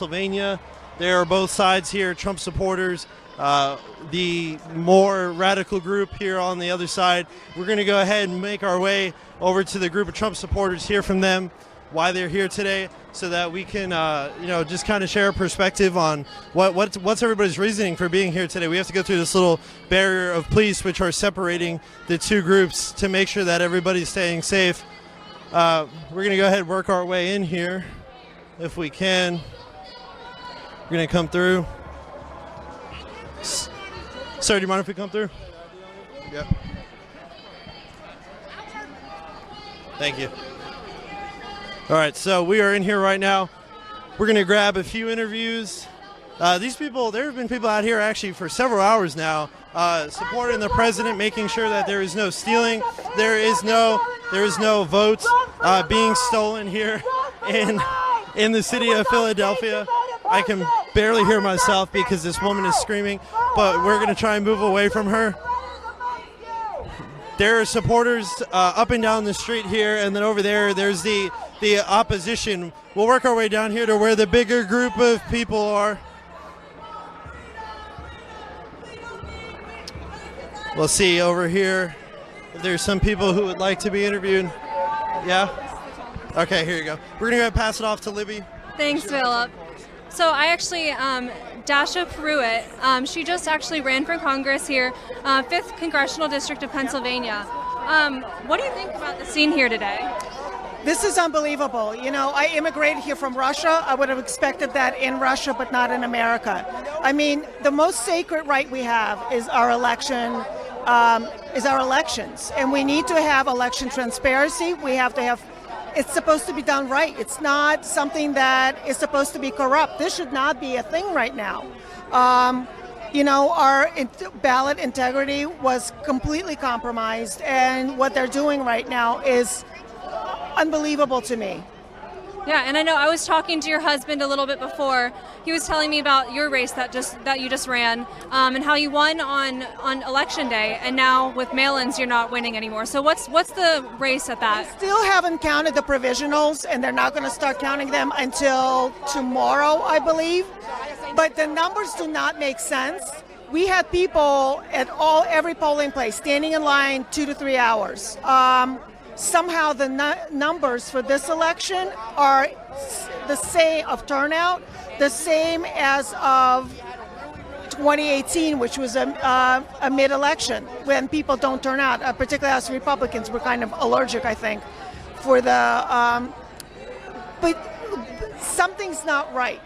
Pennsylvania. There are both sides here, Trump supporters, the more radical group here on the other side. We're going to go ahead and make our way over to the group of Trump supporters, hear from them why they're here today, so that we can just kind of share a perspective on what's everybody's reasoning for being here today. We have to go through this little barrier of police which are separating the two groups to make sure that everybody's staying safe. We're going to go ahead and work our way in here if we can. We're going to come through. Sir, do you mind if we come through? Yep. Thank you. All right, so we are in here right now. We're going to grab a few interviews. These people, there have been people out here actually for several hours now supporting the president, making sure that there is no stealing, there is no votes being stolen here in the city of Philadelphia. I can barely hear myself because this woman is screaming, but we're going to try and move away from her. There are supporters up and down the street here, and then over there's the opposition. We'll work our way down here to where the bigger group of people are. We'll see over here if there's some people who would like to be interviewed. Yeah? Okay, here you go. We're going to pass it off to Libby. Thanks, Philip. So I actually, Dasha Pruitt, she just actually ran for Congress here, 5th Congressional District of Pennsylvania. What do you think about the scene here today? This is unbelievable. You know, I immigrated here from Russia. I would have expected that in Russia, but not in America. I mean, the most sacred right we have is our election, is our elections. And we need to have election transparency. We have to have it's supposed to be done right. It's not something that is supposed to be corrupt. This should not be a thing right now. Our ballot integrity was completely compromised, and what they're doing right now is unbelievable to me. Yeah, and I know I was talking to your husband a little bit before. He was telling me about your race that you just ran, and how you won on election day, and now with mail-ins you're not winning anymore. So what's the race at that? They still haven't counted the provisionals, and they're not going to start counting them until tomorrow, I believe. But the numbers do not make sense. We had people at every polling place standing in line 2 to 3 hours. Somehow the numbers for this election are the same of turnout, the same as of 2018, which was a mid-election when people don't turn out. Particularly us Republicans were kind of allergic, I think, for the. But something's not right.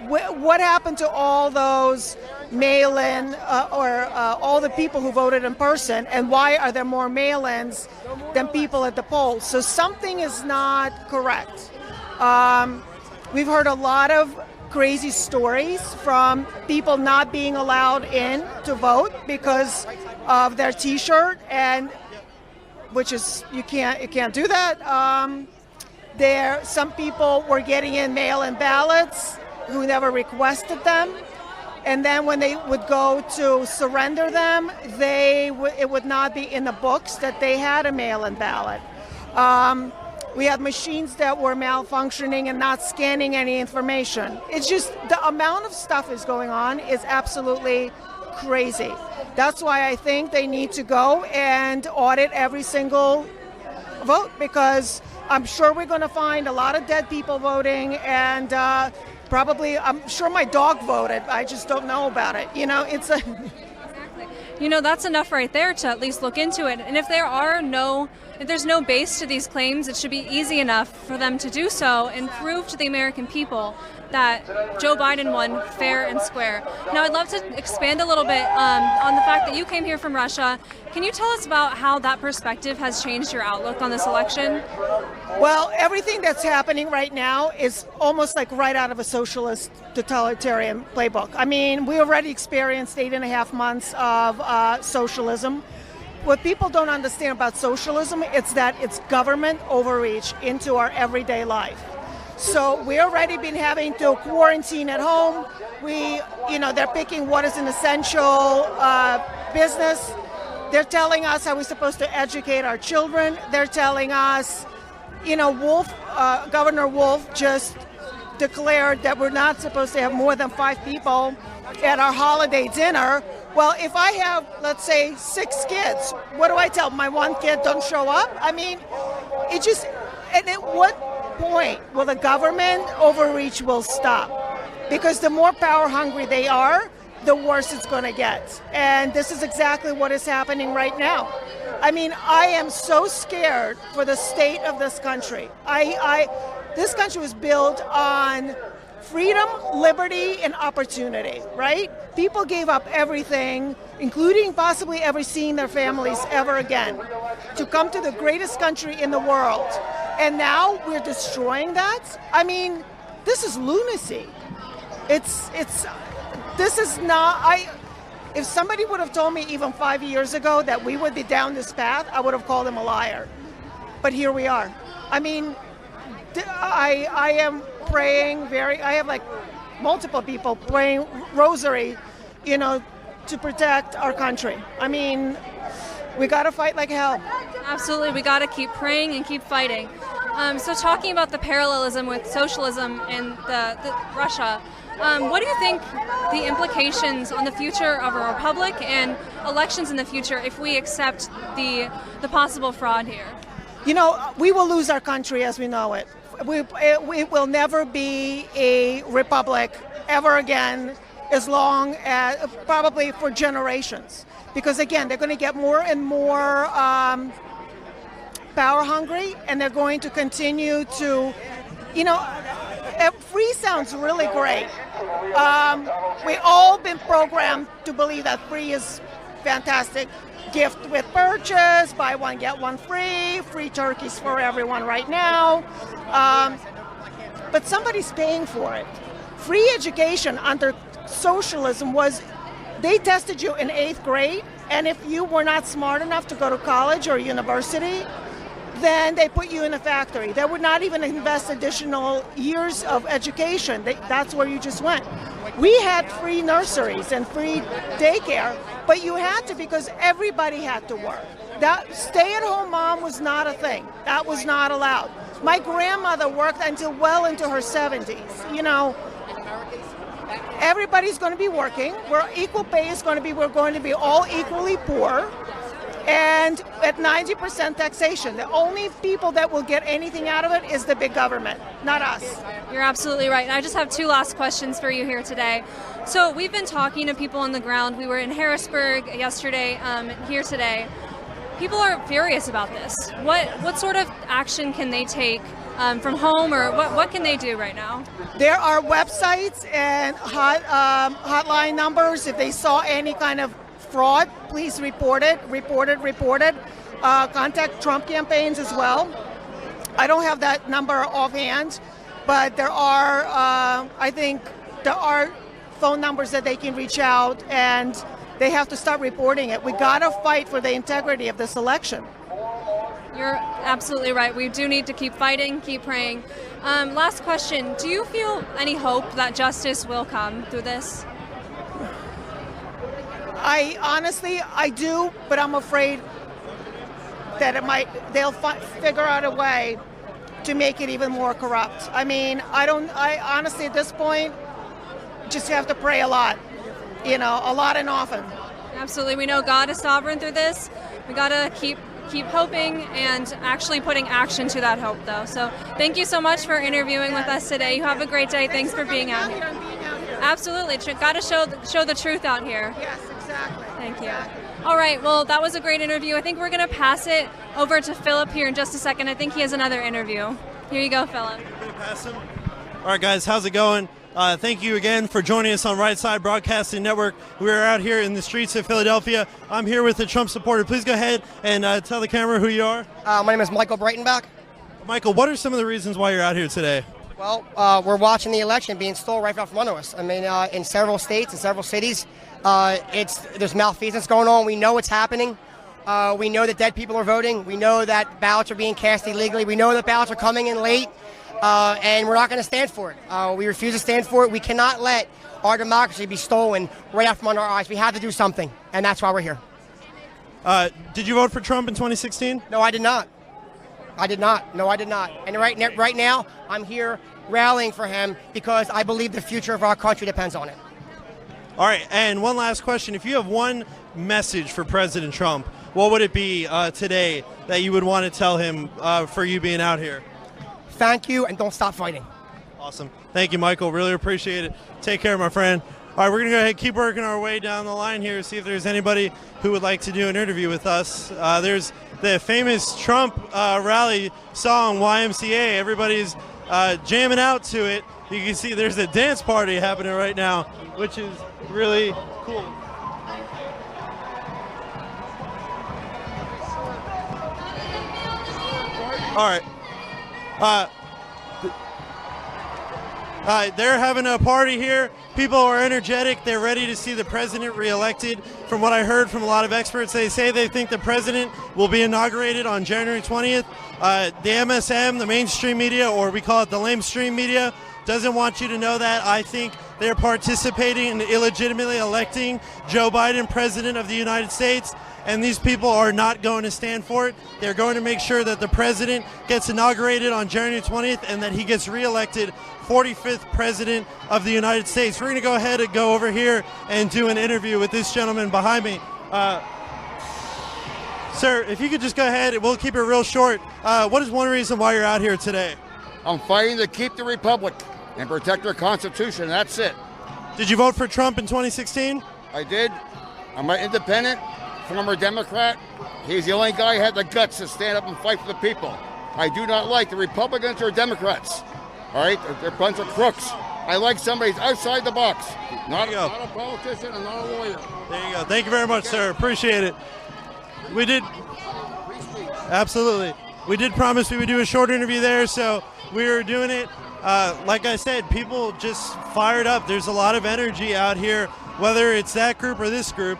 What happened to all those mail-in or all the people who voted in person, and why are there more mail-ins than people at the polls? So something is not correct. We've heard a lot of crazy stories from people not being allowed in to vote because of their T-shirt, and which is you can't do that. Some people were getting in mail-in ballots who never requested them, and then when they would go to surrender them, it would not be in the books that they had a mail-in ballot. We had machines that were malfunctioning and not scanning any information. It's just the amount of stuff is going on is absolutely crazy. That's why I think they need to go and audit every single vote, because I'm sure we're going to find a lot of dead people voting, and probably, I'm sure my dog voted. I just don't know about it. Exactly. That's enough right there to at least look into it. And if there's no base to these claims, it should be easy enough for them to do so and prove to the American people that Joe Biden won fair and square. Now, I'd love to expand a little bit on the fact that you came here from Russia. Can you tell us about how that perspective has changed your outlook on this election? Well, everything that's happening right now is almost like right out of a socialist totalitarian playbook. I mean, we already experienced 8.5 months of socialism. What people don't understand about socialism is that it's government overreach into our everyday life. So we already been having to quarantine at home. They're picking what is an essential business. They're telling us how we're supposed to educate our children. They're telling us, Governor Wolf just declared that we're not supposed to have more than 5 people at our holiday dinner. Well, if I have, let's say, 6 kids, what do I tell my one kid don't show up? I mean, it just, and at what point will the government overreach will stop? Because the more power hungry they are, the worse it's going to get. And this is exactly what is happening right now. I mean, I am so scared for the state of this country. This country was built on freedom, liberty, and opportunity, right? People gave up everything, including possibly ever seeing their families ever again, to come to the greatest country in the world. And now we're destroying that? I mean, this is lunacy. This is not, if somebody would have told me even 5 years ago that we would be down this path, I would have called him a liar. But here we are. I mean, I am praying I have like multiple people praying rosary, to protect our country. I mean, we got to fight like hell. Absolutely, we got to keep praying and keep fighting. So talking about the parallelism with socialism and the Russia, what do you think the implications on the future of a republic and elections in the future if we accept the possible fraud here? We will lose our country as we know it. We will never be a republic ever again, as long as, probably for generations. Because again, they're going to get more and more power hungry, and they're going to continue to, free sounds really great. We've all been programmed to believe that free is fantastic. Gift with purchase, buy one, get one free turkeys for everyone right now. But somebody's paying for it. Free education under socialism was, they tested you in 8th grade, and if you were not smart enough to go to college or university, then they put you in a factory. They would not even invest additional years of education. That's where you just went. We had free nurseries and free daycare, but you had to because everybody had to work. That stay-at-home mom was not a thing. That was not allowed. My grandmother worked until well into her 70s. Everybody's going to be working. Equal pay is going to be, we're going to be all equally poor. And at 90% taxation, the only people that will get anything out of it is the big government, not us. You're absolutely right. And I just have 2 last questions for you here today. So we've been talking to people on the ground. We were in Harrisburg yesterday, here today. People are furious about this. What sort of action can they take from home, or what can they do right now? There are websites and hotline numbers. If they saw any kind of fraud, please report it. Contact Trump campaigns as well. I don't have that number offhand, but there are, I think, phone numbers that they can reach out, and they have to start reporting it. We gotta fight for the integrity of this election. You're absolutely right. We do need to keep fighting, keep praying. Last question, do you feel any hope that justice will come through this? I do, but I'm afraid that they'll figure out a way to make it even more corrupt. I mean, I honestly at this point just have to pray a lot, a lot and often. Absolutely. We know God is sovereign through this. We got to keep hoping and actually putting action to that hope, though. So thank you so much for interviewing with us today. You have a great day. Thanks for being out here. Absolutely. Got to show the truth out here. Yes, exactly. Thank you. All right. Well, that was a great interview. I think we're going to pass it over to Philip here in just a second. I think he has another interview. Here you go, Philip. Going to pass him. All right, guys. How's it going? Thank you again for joining us on Right Side Broadcasting Network. We're out here in the streets of Philadelphia. I'm here with a Trump supporter. Please go ahead and tell the camera who you are. My name is Michael Breitenbach. Michael, what are some of the reasons why you're out here today? Well, we're watching the election being stolen right out from under us. I mean, in several states, in several cities, there's malfeasance going on. We know it's happening. We know that dead people are voting. We know that ballots are being cast illegally. We know that ballots are coming in late. And we're not going to stand for it. We refuse to stand for it. We cannot let our democracy be stolen right out from under our eyes. We have to do something, and that's why we're here. Did you vote for Trump in 2016? No, I did not. No, I did not. And right now, I'm here rallying for him because I believe the future of our country depends on it. All right, and one last question. If you have one message for President Trump, what would it be today that you would want to tell him for you being out here? Thank you, and don't stop fighting. Awesome. Thank you, Michael. Really appreciate it. Take care, my friend. All right, we're going to go ahead and keep working our way down the line here, see if there's anybody who would like to do an interview with us. There's the famous Trump rally song, YMCA. Everybody's jamming out to it. You can see there's a dance party happening right now, which is really cool. All right. They're having a party here. People are energetic. They're ready to see the president reelected. From what I heard from a lot of experts, they say they think the president will be inaugurated on January 20th. The MSM, the mainstream media, or we call it the lamestream media, doesn't want you to know that. I think they're participating in illegitimately electing Joe Biden president of the United States, and these people are not going to stand for it. They're going to make sure that the president gets inaugurated on January 20th and that he gets reelected 45th president of the United States. We're going to go ahead and go over here and do an interview with this gentleman behind me. Sir, if you could just go ahead, we'll keep it real short. What is one reason why you're out here today? I'm fighting to keep the republic and protect our Constitution. That's it. Did you vote for Trump in 2016? I did. I'm an independent, former Democrat. He's the only guy who had the guts to stand up and fight for the people. I do not like the Republicans or Democrats. All right? They're a bunch of crooks. I like somebody who's outside the box. Not a politician and not a lawyer. There you go. Thank you very much, sir. Appreciate it. We did. Absolutely. We did promise we would do a short interview there, so we were doing it. Like I said, people just fired up. There's a lot of energy out here, whether it's that group or this group.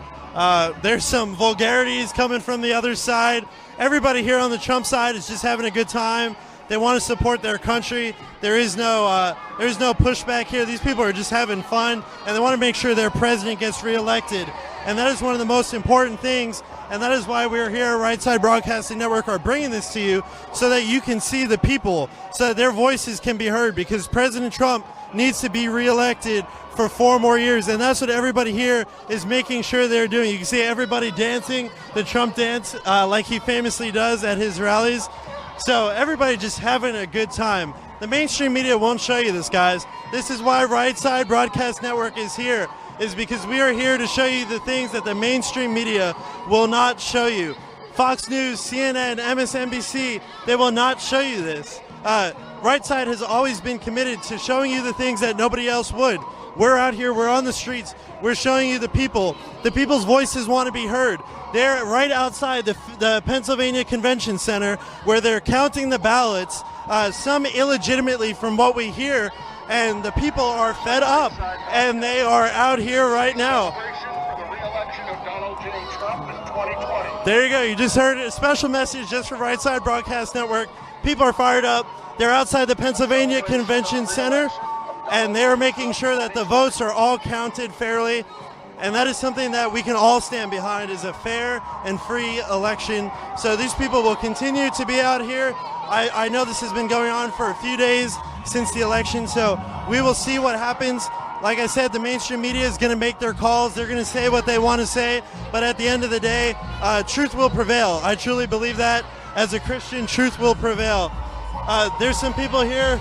There's some vulgarities coming from the other side. Everybody here on the Trump side is just having a good time. They want to support their country. There's no pushback here. These people are just having fun, and they want to make sure their president gets reelected. And that is one of the most important things, and that is why we're here at Right Side Broadcasting Network are bringing this to you so that you can see the people, so that their voices can be heard, because President Trump needs to be reelected for 4 more years, and that's what everybody here is making sure they're doing. You can see everybody dancing the Trump dance like he famously does at his rallies. So everybody just having a good time. The mainstream media won't show you this, guys. This is why Right Side Broadcast Network is here, is because we are here to show you the things that the mainstream media will not show you. Fox News, CNN, MSNBC, they will not show you this. Right Side has always been committed to showing you the things that nobody else would. We're out here, we're on the streets, we're showing you the people. The people's voices want to be heard. They're right outside the Pennsylvania Convention Center where they're counting the ballots, some illegitimately from what we hear, and the people are fed up, and they are out here right now. There you go, you just heard a special message just for Right Side Broadcast Network. People are fired up. They're outside the Pennsylvania Convention Center, and they're making sure that the votes are all counted fairly. And that is something that we can all stand behind, is a fair and free election. So these people will continue to be out here. I know this has been going on for a few days since the election, so we will see what happens. Like I said, the mainstream media is going to make their calls. They're going to say what they want to say, but at the end of the day, truth will prevail. I truly believe that. As a Christian, truth will prevail. There's some people here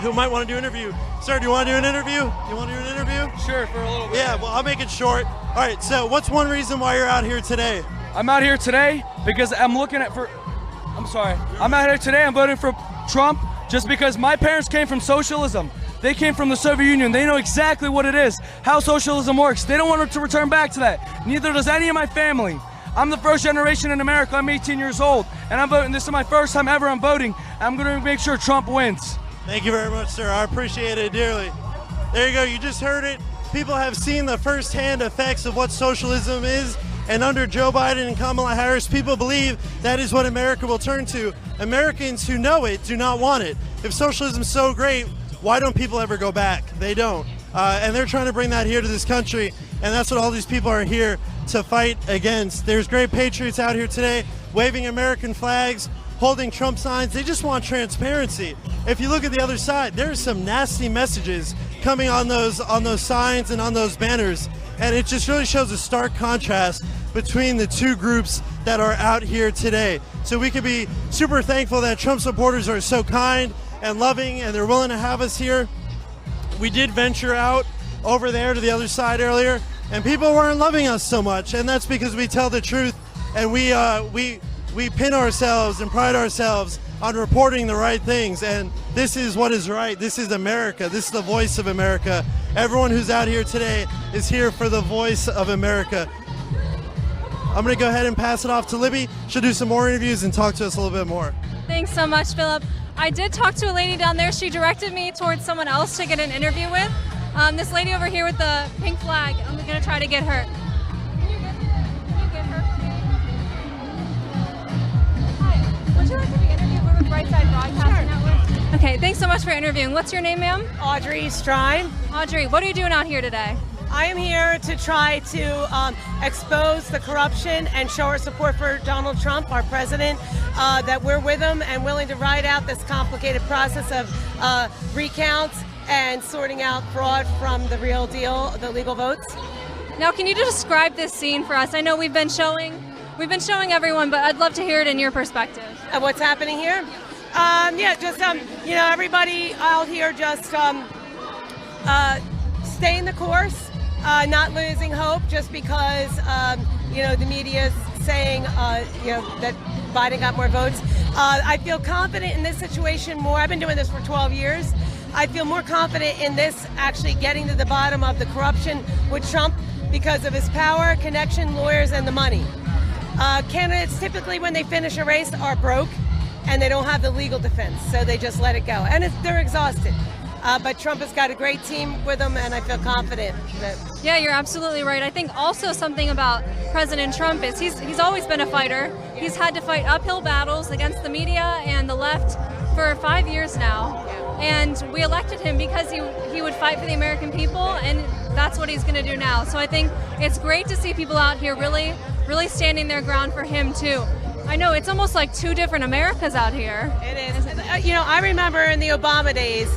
who might want to do an interview. Sir, do you want to do an interview? You want to do an interview? Sure, for a little bit. Yeah, well, I'll make it short. All right, so what's one reason why you're out here today? I'm out here today because I'm looking at I'm out here today, I'm voting for Trump just because my parents came from socialism. They came from the Soviet Union. They know exactly what it is, how socialism works. They don't want it to return back to that. Neither does any of my family. I'm the first generation in America. I'm 18 years old, and I'm voting. This is my first time ever I'm voting. I'm going to make sure Trump wins. Thank you very much, sir. I appreciate it dearly. There you go. You just heard it. People have seen the firsthand effects of what socialism is, and under Joe Biden and Kamala Harris, people believe that is what America will turn to. Americans who know it do not want it. If socialism is so great, why don't people ever go back? They don't. And they're trying to bring that here to this country, and that's what all these people are here to fight against. There's great patriots out here today waving American flags, holding Trump signs. They just want transparency. If you look at the other side, there's some nasty messages coming on those signs and on those banners, and it just really shows a stark contrast between the two groups that are out here today. So we could be super thankful that Trump supporters are so kind and loving, and they're willing to have us here. We did venture out over there to the other side earlier, and people weren't loving us so much, and that's because we tell the truth, and we pin ourselves and pride ourselves on reporting the right things, and this is what is right. This is America. This is the voice of America. Everyone who's out here today is here for the voice of America. I'm going to go ahead and pass it off to Libby. She'll do some more interviews and talk to us a little bit more. Thanks so much, Philip. I did talk to a lady down there. She directed me towards someone else to get an interview with. This lady over here with the pink flag, I'm going to try to get her. Can you get her for me? Hi, would you like to be interviewed? We're with Brightside Broadcasting Network. Okay, thanks so much for interviewing. What's your name, ma'am? Audrey Strine. Audrey, what are you doing out here today? I am here to try to expose the corruption and show our support for Donald Trump, our president, that we're with him and willing to ride out this complicated process of recounts and sorting out fraud from the real deal, the legal votes. Now, can you describe this scene for us? I know we've been showing everyone, but I'd love to hear it in your perspective. What's happening here? Everybody out here just staying the course, not losing hope just because the media is saying that Biden got more votes. I feel confident in this situation more. I've been doing this for 12 years. I feel more confident in this actually getting to the bottom of the corruption with Trump because of his power, connection, lawyers, and the money. Candidates typically, when they finish a race, are broke and they don't have the legal defense, so they just let it go. And they're exhausted. But Trump has got a great team with him, and I feel confident that... Yeah, you're absolutely right. I think also something about President Trump is he's always been a fighter. He's had to fight uphill battles against the media and the left for 5 years now. And we elected him because he would fight for the American people, and that's what he's going to do now. So I think it's great to see people out here really standing their ground for him, too. I know, it's almost like two different Americas out here. It is. I remember in the Obama days,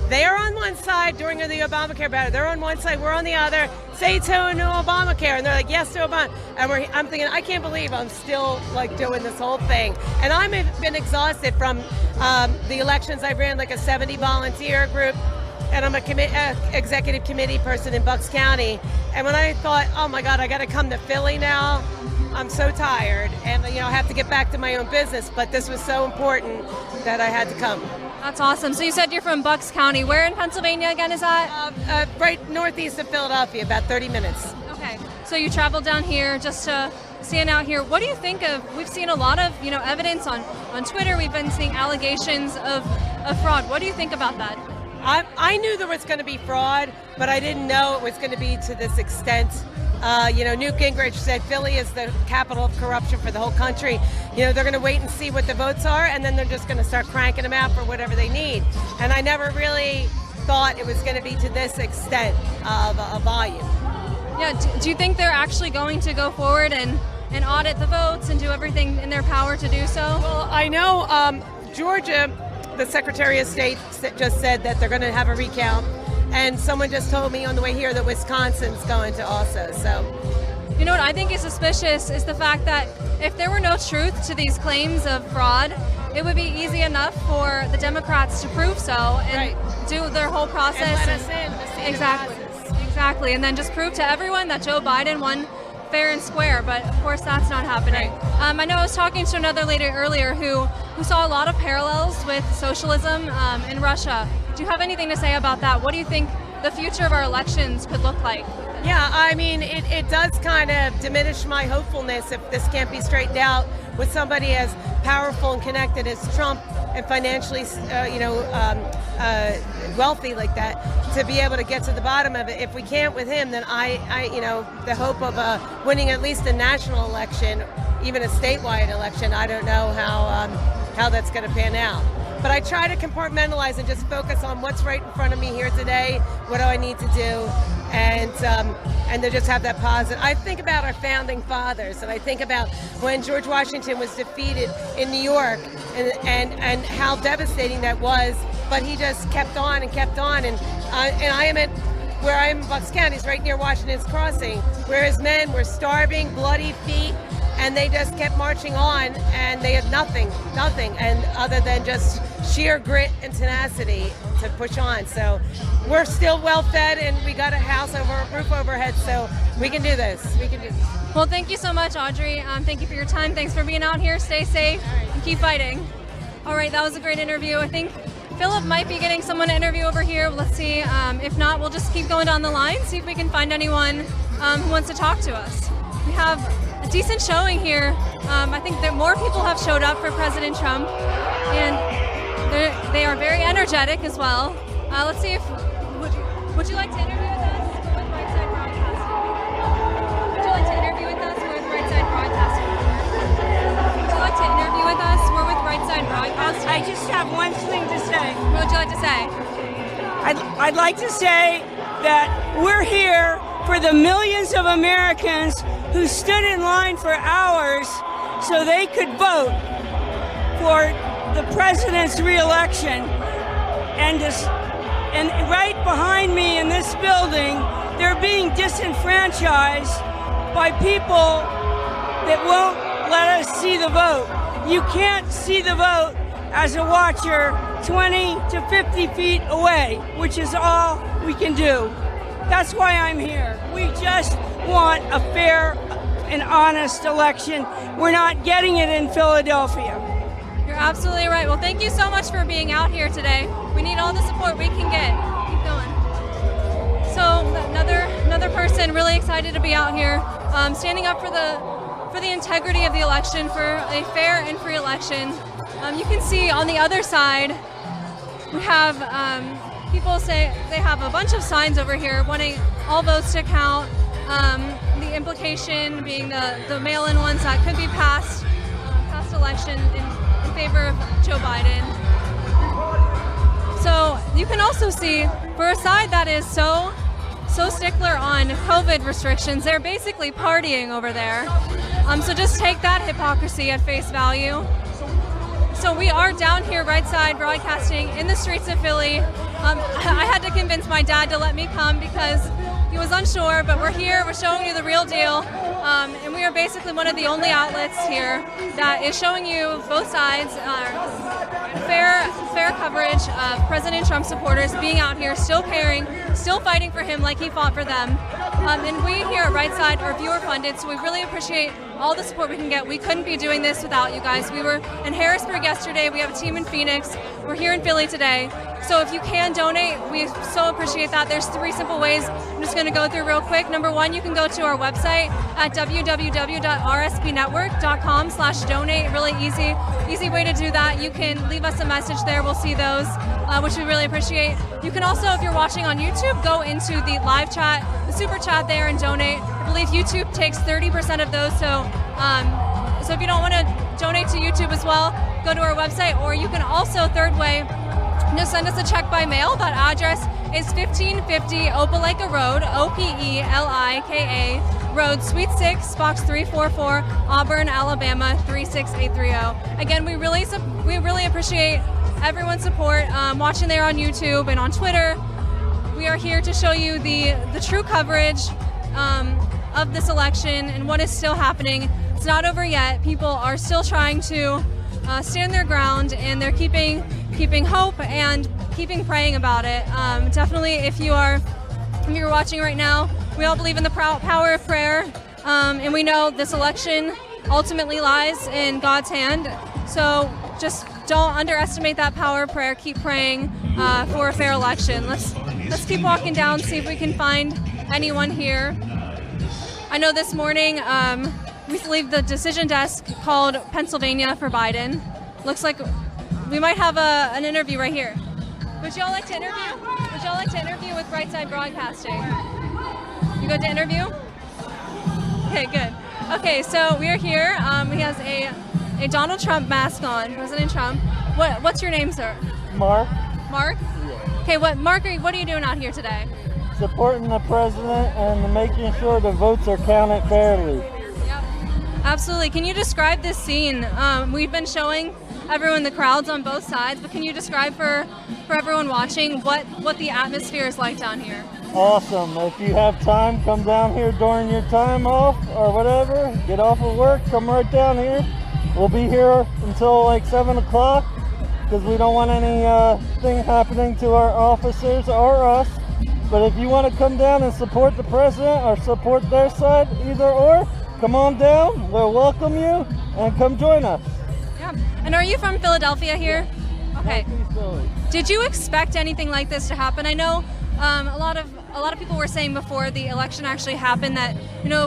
they are on one side during the Obamacare battle. They're on one side, we're on the other. Say no Obamacare, and they're like, yes to Obama. And I'm thinking, I can't believe I'm still doing this whole thing. And I've been exhausted from the elections. I ran a 70 volunteer group, and I'm a executive committee person in Bucks County. And when I thought, oh my God, I got to come to Philly now, I'm so tired, and I have to get back to my own business. But this was so important that I had to come. That's awesome. So you said you're from Bucks County. Where in Pennsylvania again is that? Right northeast of Philadelphia, about 30 minutes. Okay. So you traveled down here just to stand out here. What do you think of? We've seen a lot of evidence on Twitter. We've been seeing allegations of fraud. What do you think about that? I knew there was going to be fraud, but I didn't know it was going to be to this extent. Newt Gingrich said Philly is the capital of corruption for the whole country. They're going to wait and see what the votes are, and then they're just going to start cranking them out for whatever they need. And I never really thought it was going to be to this extent of a volume. Yeah. Do you think they're actually going to go forward and audit the votes and do everything in their power to do so? Well, I know Georgia, the Secretary of State just said that they're going to have a recount. And someone just told me on the way here that Wisconsin's going to also, so. You know what I think is suspicious is the fact that if there were no truth to these claims of fraud, it would be easy enough for the Democrats to prove so and do their whole process. And let us in to see the process. Exactly, and then just prove to everyone that Joe Biden won fair and square, but of course that's not happening. Right. I know I was talking to another lady earlier who saw a lot of parallels with socialism in Russia. Do you have anything to say about that? What do you think the future of our elections could look like? Yeah, I mean, it does kind of diminish my hopefulness if this can't be straightened out with somebody as powerful and connected as Trump and financially, wealthy like that, to be able to get to the bottom of it. If we can't with him, then the hope of winning at least a national election, even a statewide election, I don't know how that's going to pan out. But I try to compartmentalize and just focus on what's right in front of me here today. What do I need to do? And to just have that positive. I think about our founding fathers, and I think about when George Washington was defeated in New York, and how devastating that was. But he just kept on and kept on, and I am at where I am in Bucks County, is right near Washington's Crossing, where his men were starving, bloody feet, and they just kept marching on, and they had nothing, and other than just sheer grit and tenacity to push on. So we're still well fed, and we got a roof overhead, so we can do this. We can do this. Well, thank you so much, Audrey. Thank you for your time. Thanks for being out here. Stay safe and keep fighting. All right, that was a great interview. I think Philip might be getting someone to interview over here. Let's see. If not, we'll just keep going down the line, see if we can find anyone who wants to talk to us. We have a decent showing here. I think that more people have showed up for President Trump, and they are very energetic as well. Let's see if, would you like to interview with us with Right Side Broadcasting? Would you like to interview with us? We're with Right Side Broadcasting. Would you like to interview with us? We're with Right Side Broadcasting. I just have one thing to say. What would you like to say? I'd like to say that we're here for the millions of Americans who stood in line for hours so they could vote for the president's re-election. And right behind me in this building, they're being disenfranchised by people that won't let us see the vote. You can't see the vote as a watcher 20 to 50 feet away, which is all we can do. That's why I'm here. We just want a fair and honest election. We're not getting it in Philadelphia. You're absolutely right. Well, thank you so much for being out here today. We need all the support we can get. Keep going. So another person really excited to be out here, standing up for the integrity of the election, for a fair and free election. You can see on the other side, we have people say they have a bunch of signs over here wanting all votes to count. The implication being the mail-in ones that could be passed election in favor of Joe Biden. So you can also see, for a side that is so stickler on COVID restrictions, they're basically partying over there. So just take that hypocrisy at face value. So we are down here, Right Side Broadcasting, in the streets of Philly. I had to convince my dad to let me come because he was unsure, but we're here, we're showing you the real deal. And we are basically one of the only outlets here that is showing you both sides, fair coverage of President Trump supporters being out here, still caring, still fighting for him like he fought for them. And we here at Right Side are viewer funded, so we really appreciate all the support we can get. We couldn't be doing this without you guys. We were in Harrisburg yesterday, we have a team in Phoenix, we're here in Philly today. So if you can donate, we so appreciate that. There's 3 simple ways I'm just going to go through real quick. Number 1, you can go to our website at www.rsbnetwork.com/donate. Really easy way to do that. You can leave us a message there. We'll see those, which we really appreciate. You can also, if you're watching on YouTube, go into the live chat, the super chat there, and donate. I believe YouTube takes 30% of those, so if you don't want to donate to YouTube as well, go to our website, or you can also, third way, just send us a check by mail. That address is 1550 Opelika Road, Opelika Road, Suite 6, Box 344, Auburn, Alabama 36830. Again, we really appreciate everyone's support, watching there on YouTube and on Twitter. We are here to show you the true coverage of this election and what is still happening. It's not over yet. People are still trying to stand their ground, and they're keeping hope and keeping praying about it. Definitely, if you're watching right now, we all believe in the power of prayer, and we know this election ultimately lies in God's hand. So just don't underestimate that power of prayer. Keep praying for a fair election. Let's keep walking down, see if we can find anyone here. I know this morning we leave the decision desk called Pennsylvania for Biden. Looks like we might have an interview right here. Would y'all like to interview? Would y'all like to interview with Right Side Broadcasting? You go to interview? Okay, good. Okay, so we are here. He has a Donald Trump mask on, President Trump. What's your name, sir? Mark, Mark? Okay, Mark, what are you doing out here today? supporting the president and making sure the votes are counted fairly. Yep. Absolutely. Can you describe this scene? We've been showing everyone the crowds on both sides, but can you describe for everyone watching what the atmosphere is like down here? Awesome. If you have time, come down here during your time off or whatever. Get off of work, come right down here. We'll be here until like 7 o'clock because we don't want anything happening to our officers or us. But if you want to come down and support the president or support their side, either or, come on down. We'll welcome you and come join us. Yeah. And are you from Philadelphia here? Okay. Did you expect anything like this to happen? I know a lot of people were saying before the election actually happened that,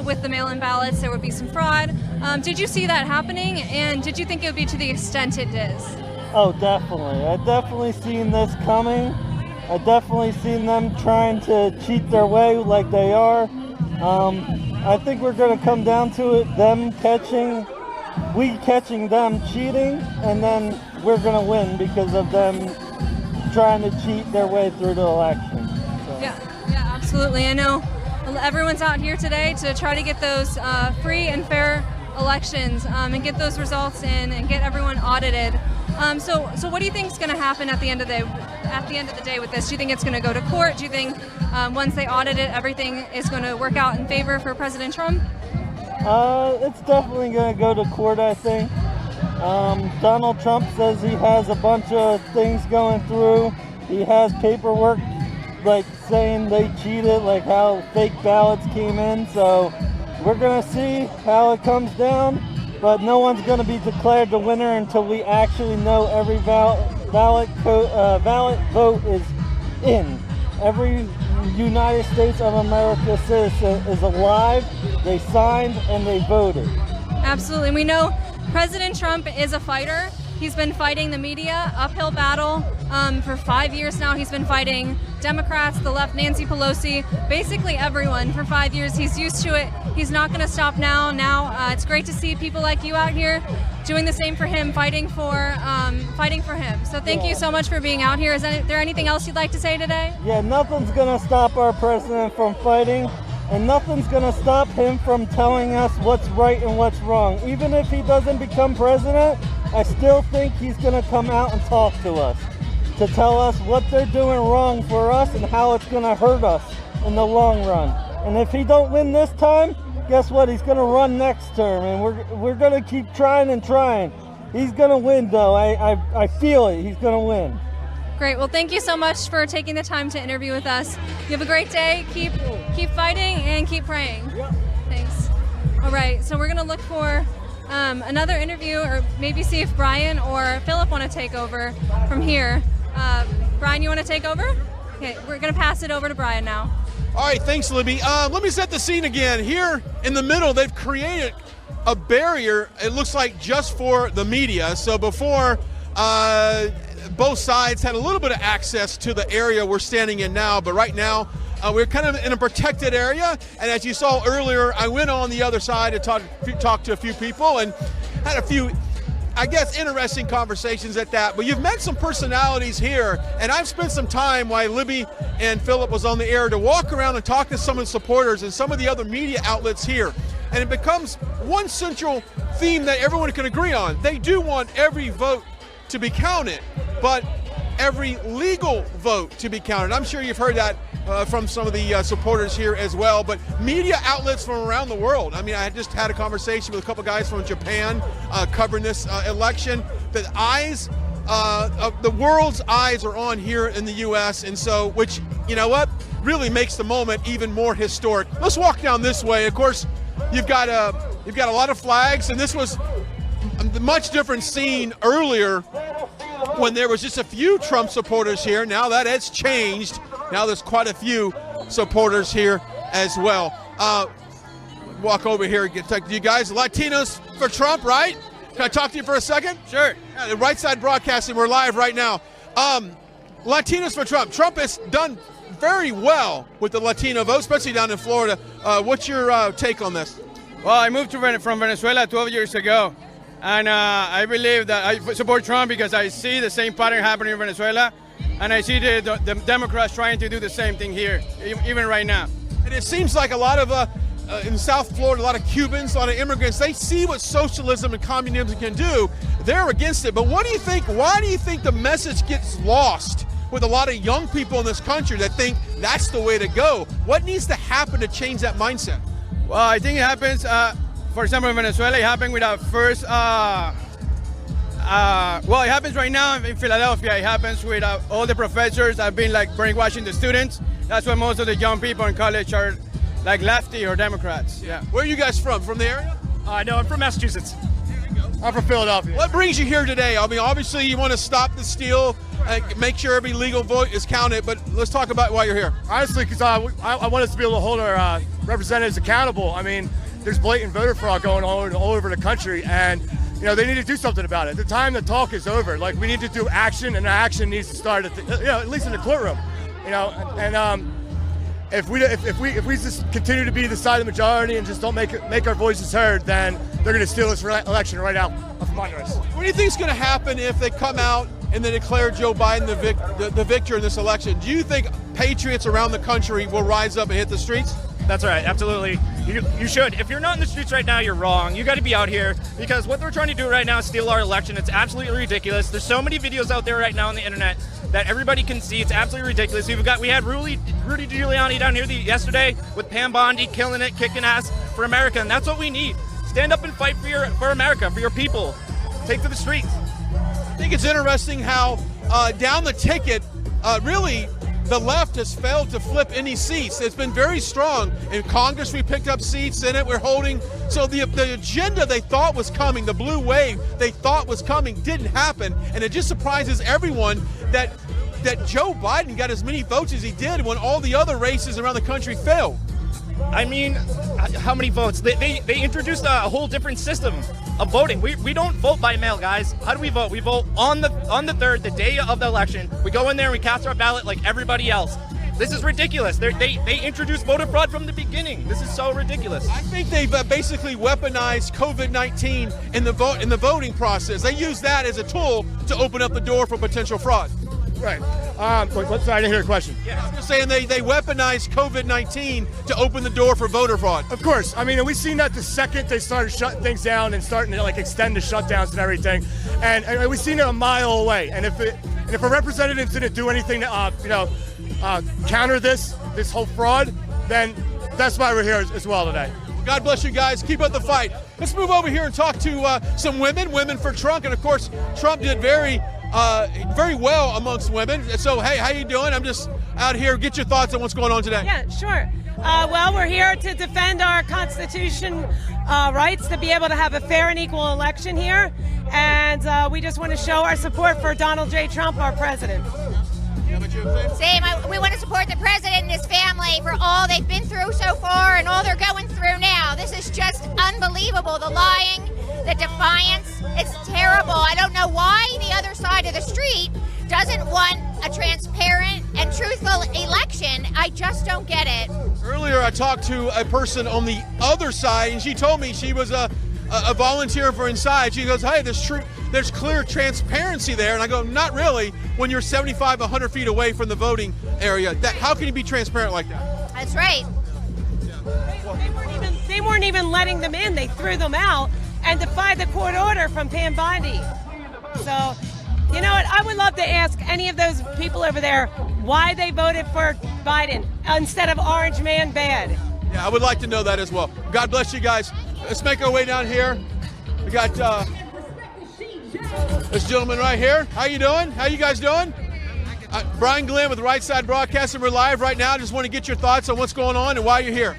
with the mail-in ballots there would be some fraud. Did you see that happening, and did you think it would be to the extent it is? Oh, definitely. I definitely seen this coming. I definitely seen them trying to cheat their way like they are. I think we're going to come down to it, we catching them cheating, and then we're going to win because of them trying to cheat their way through the election. So. Yeah, absolutely. I know everyone's out here today to try to get those free and fair elections and get those results in and get everyone audited. So what do you think is going to happen at the end of the day with this? Do you think it's going to go to court? Do you think once they audit it, everything is going to work out in favor for President Trump? It's definitely going to go to court, I think. Donald Trump says he has a bunch of things going through. He has paperwork like saying they cheated, like how fake ballots came in. So we're going to see how it comes down. But no one's going to be declared the winner until we actually know every ballot vote is in. Every United States of America citizen is alive, they signed, and they voted. Absolutely. We know President Trump is a fighter. He's been fighting the media, uphill battle for 5 years now. He's been fighting Democrats, the left, Nancy Pelosi, basically everyone for 5 years. He's used to it. He's not going to stop now. It's great to see people like you out here doing the same for him, fighting for him. So thank you so much for being out here. Is there anything else you'd like to say today? Yeah, nothing's going to stop our president from fighting, and nothing's going to stop him from telling us what's right and what's wrong. Even if he doesn't become president, I still think he's going to come out and talk to us, to tell us what they're doing wrong for us and how it's going to hurt us in the long run. And if he don't win this time, guess what? He's going to run next term, and we're going to keep trying and trying. He's going to win, though. I feel it. He's going to win. Great. Well, thank you so much for taking the time to interview with us. You have a great day. Keep fighting and keep praying. Yep. Thanks. All right. So we're going to look for another interview, or maybe see if Brian or Philip want to take over from here. Brian, you want to take over? Okay, we're going to pass it over to Brian now. All right, thanks, Libby. Let me set the scene again. Here in the middle, they've created a barrier, it looks like, just for the media. So before, both sides had a little bit of access to the area we're standing in now, but right now, we're kind of in a protected area, and as you saw earlier, I went on the other side and talked to a few people and had a few, I guess, interesting conversations at that. But you've met some personalities here, and I've spent some time while Libby and Philip was on the air to walk around and talk to some of the supporters and some of the other media outlets here. And it becomes one central theme that everyone can agree on. They do want every vote to be counted, but every legal vote to be counted. I'm sure you've heard that from some of the supporters here as well, but media outlets from around the world. I mean, I just had a conversation with a couple guys from Japan covering this election. The eyes of the world's eyes are on here in the U.S., and so, which, you know what, really makes the moment even more historic. Let's walk down this way. Of course, you've got a lot of flags, and this was a much different scene earlier when there was just a few Trump supporters here. Now that has changed. Now there's quite a few supporters here as well. Walk over here and get you guys. Latinos for Trump, right? Can I talk to you for a second? Sure. Yeah, the Right Side Broadcasting, we're live right now. Latinos for Trump. Trump has done very well with the Latino vote, especially down in Florida. What's your take on this? Well, I moved from Venezuela 12 years ago, And I believe that I support Trump because I see the same pattern happening in Venezuela, and I see the Democrats trying to do the same thing here, even right now. And it seems like a lot of, in South Florida, a lot of Cubans, a lot of immigrants, they see what socialism and communism can do. They're against it. But what do you think, why do you think the message gets lost with a lot of young people in this country that think that's the way to go? What needs to happen to change that mindset? Well, I think it happens, for example, in Venezuela, it happened with our first, well, it happens right now in Philadelphia. It happens with all the professors have been like brainwashing the students. That's why most of the young people in college are like lefty or Democrats. Yeah. Where are you guys from? From the area? No, I'm from Massachusetts. I'm from Philadelphia. What brings you here today? I mean, obviously you want to stop the steal and make sure every legal vote is counted, but let's talk about why you're here. Honestly, because I want us to be able to hold our representatives accountable. I mean, there's blatant voter fraud going on all over the country, and they need to do something about it. The time to talk is over. Like, we need to do action, and action needs to start at least in the courtroom. If we just continue to be the side of the majority and just don't make our voices heard, then they're going to steal this election right out from under us. What do you think is going to happen if they come out and they declare Joe Biden the victor in this election? Do you think patriots around the country will rise up and hit the streets? That's right, absolutely. You should. If you're not in the streets right now, you're wrong. You got to be out here because what they're trying to do right now is steal our election. It's absolutely ridiculous. There's so many videos out there right now on the internet that everybody can see. It's absolutely ridiculous. We had Rudy Giuliani down here yesterday with Pam Bondi killing it, kicking ass for America, and that's what we need. Stand up and fight for America, for your people. Take to the streets. I think it's interesting how down the ticket, really, the left has failed to flip any seats. It's been very strong. In Congress, we picked up seats. Senate, we're holding. So the agenda they thought was coming, the blue wave they thought was coming, didn't happen. And it just surprises everyone that Joe Biden got as many votes as he did when all the other races around the country failed. I mean, how many votes? They introduced a whole different system of voting. We don't vote by mail, guys. How do we vote? We vote on the 3rd, the day of the election. We go in there and we cast our ballot like everybody else. This is ridiculous. They introduced voter fraud from the beginning. This is so ridiculous. I think they've basically weaponized COVID-19 in the voting process. They use that as a tool to open up the door for potential fraud. Right. Sorry, I didn't hear a question. Yeah, I'm just saying they weaponized COVID-19 to open the door for voter fraud. Of course. I mean, we've seen that the second they started shutting things down and starting to extend the shutdowns and everything, and we've seen it a mile away. And if a representative didn't do anything to counter this whole fraud, then that's why we're here as well today. God bless you guys. Keep up the fight. Let's move over here and talk to some women for Trump. And of course, Trump did very well amongst women. So, hey, how you doing? I'm just out here. Get your thoughts on what's going on today. Yeah, sure. Well, we're here to defend our Constitution rights to be able to have a fair and equal election here. And we just want to show our support for Donald J. Trump, our president. Same. We want to support the president and his family for all they've been through so far and all they're going through now. This is just unbelievable. The lying, the defiance, it's terrible. I don't know why the other side of the street doesn't want a transparent and truthful election. I just don't get it. Earlier, I talked to a person on the other side, and she told me she was a volunteer for Inside. She goes, hey, there's clear transparency there. And I go, not really, when you're 75, 100 feet away from the voting area. How can you be transparent like that? That's right. They weren't even letting them in. They threw them out and defied the court order from Pam Bondi. So, you know what? I would love to ask any of those people over there why they voted for Biden instead of Orange Man bad. Yeah, I would like to know that as well. God bless you guys. Let's make our way down here. We got this gentleman right here. How you doing? How you guys doing? Brian Glenn with Right Side Broadcasting. We're live right now. Just want to get your thoughts on what's going on and why you're here.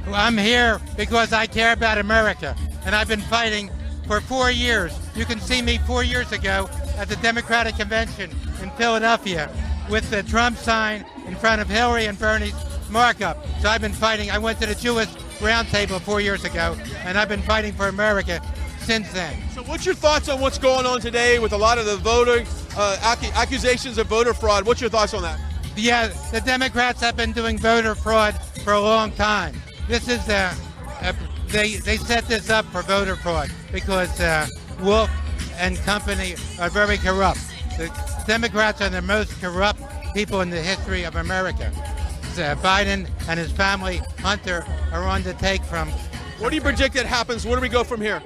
Well, I'm here because I care about America, and I've been fighting for 4 years. You can see me 4 years ago at the Democratic Convention in Philadelphia with the Trump sign in front of Hillary and Bernie's markup. So I've been fighting. I went to the Jewish Roundtable 4 years ago, and I've been fighting for America since then. So what's your thoughts on what's going on today with a lot of the voter accusations of voter fraud? What's your thoughts on that? Yeah, the Democrats have been doing voter fraud for a long time. This is they set this up for voter fraud because Wolf and company are very corrupt. The Democrats are the most corrupt people in the history of America. Biden and his family, Hunter, are on the take from. What do you predict that happens? Where do we go from here?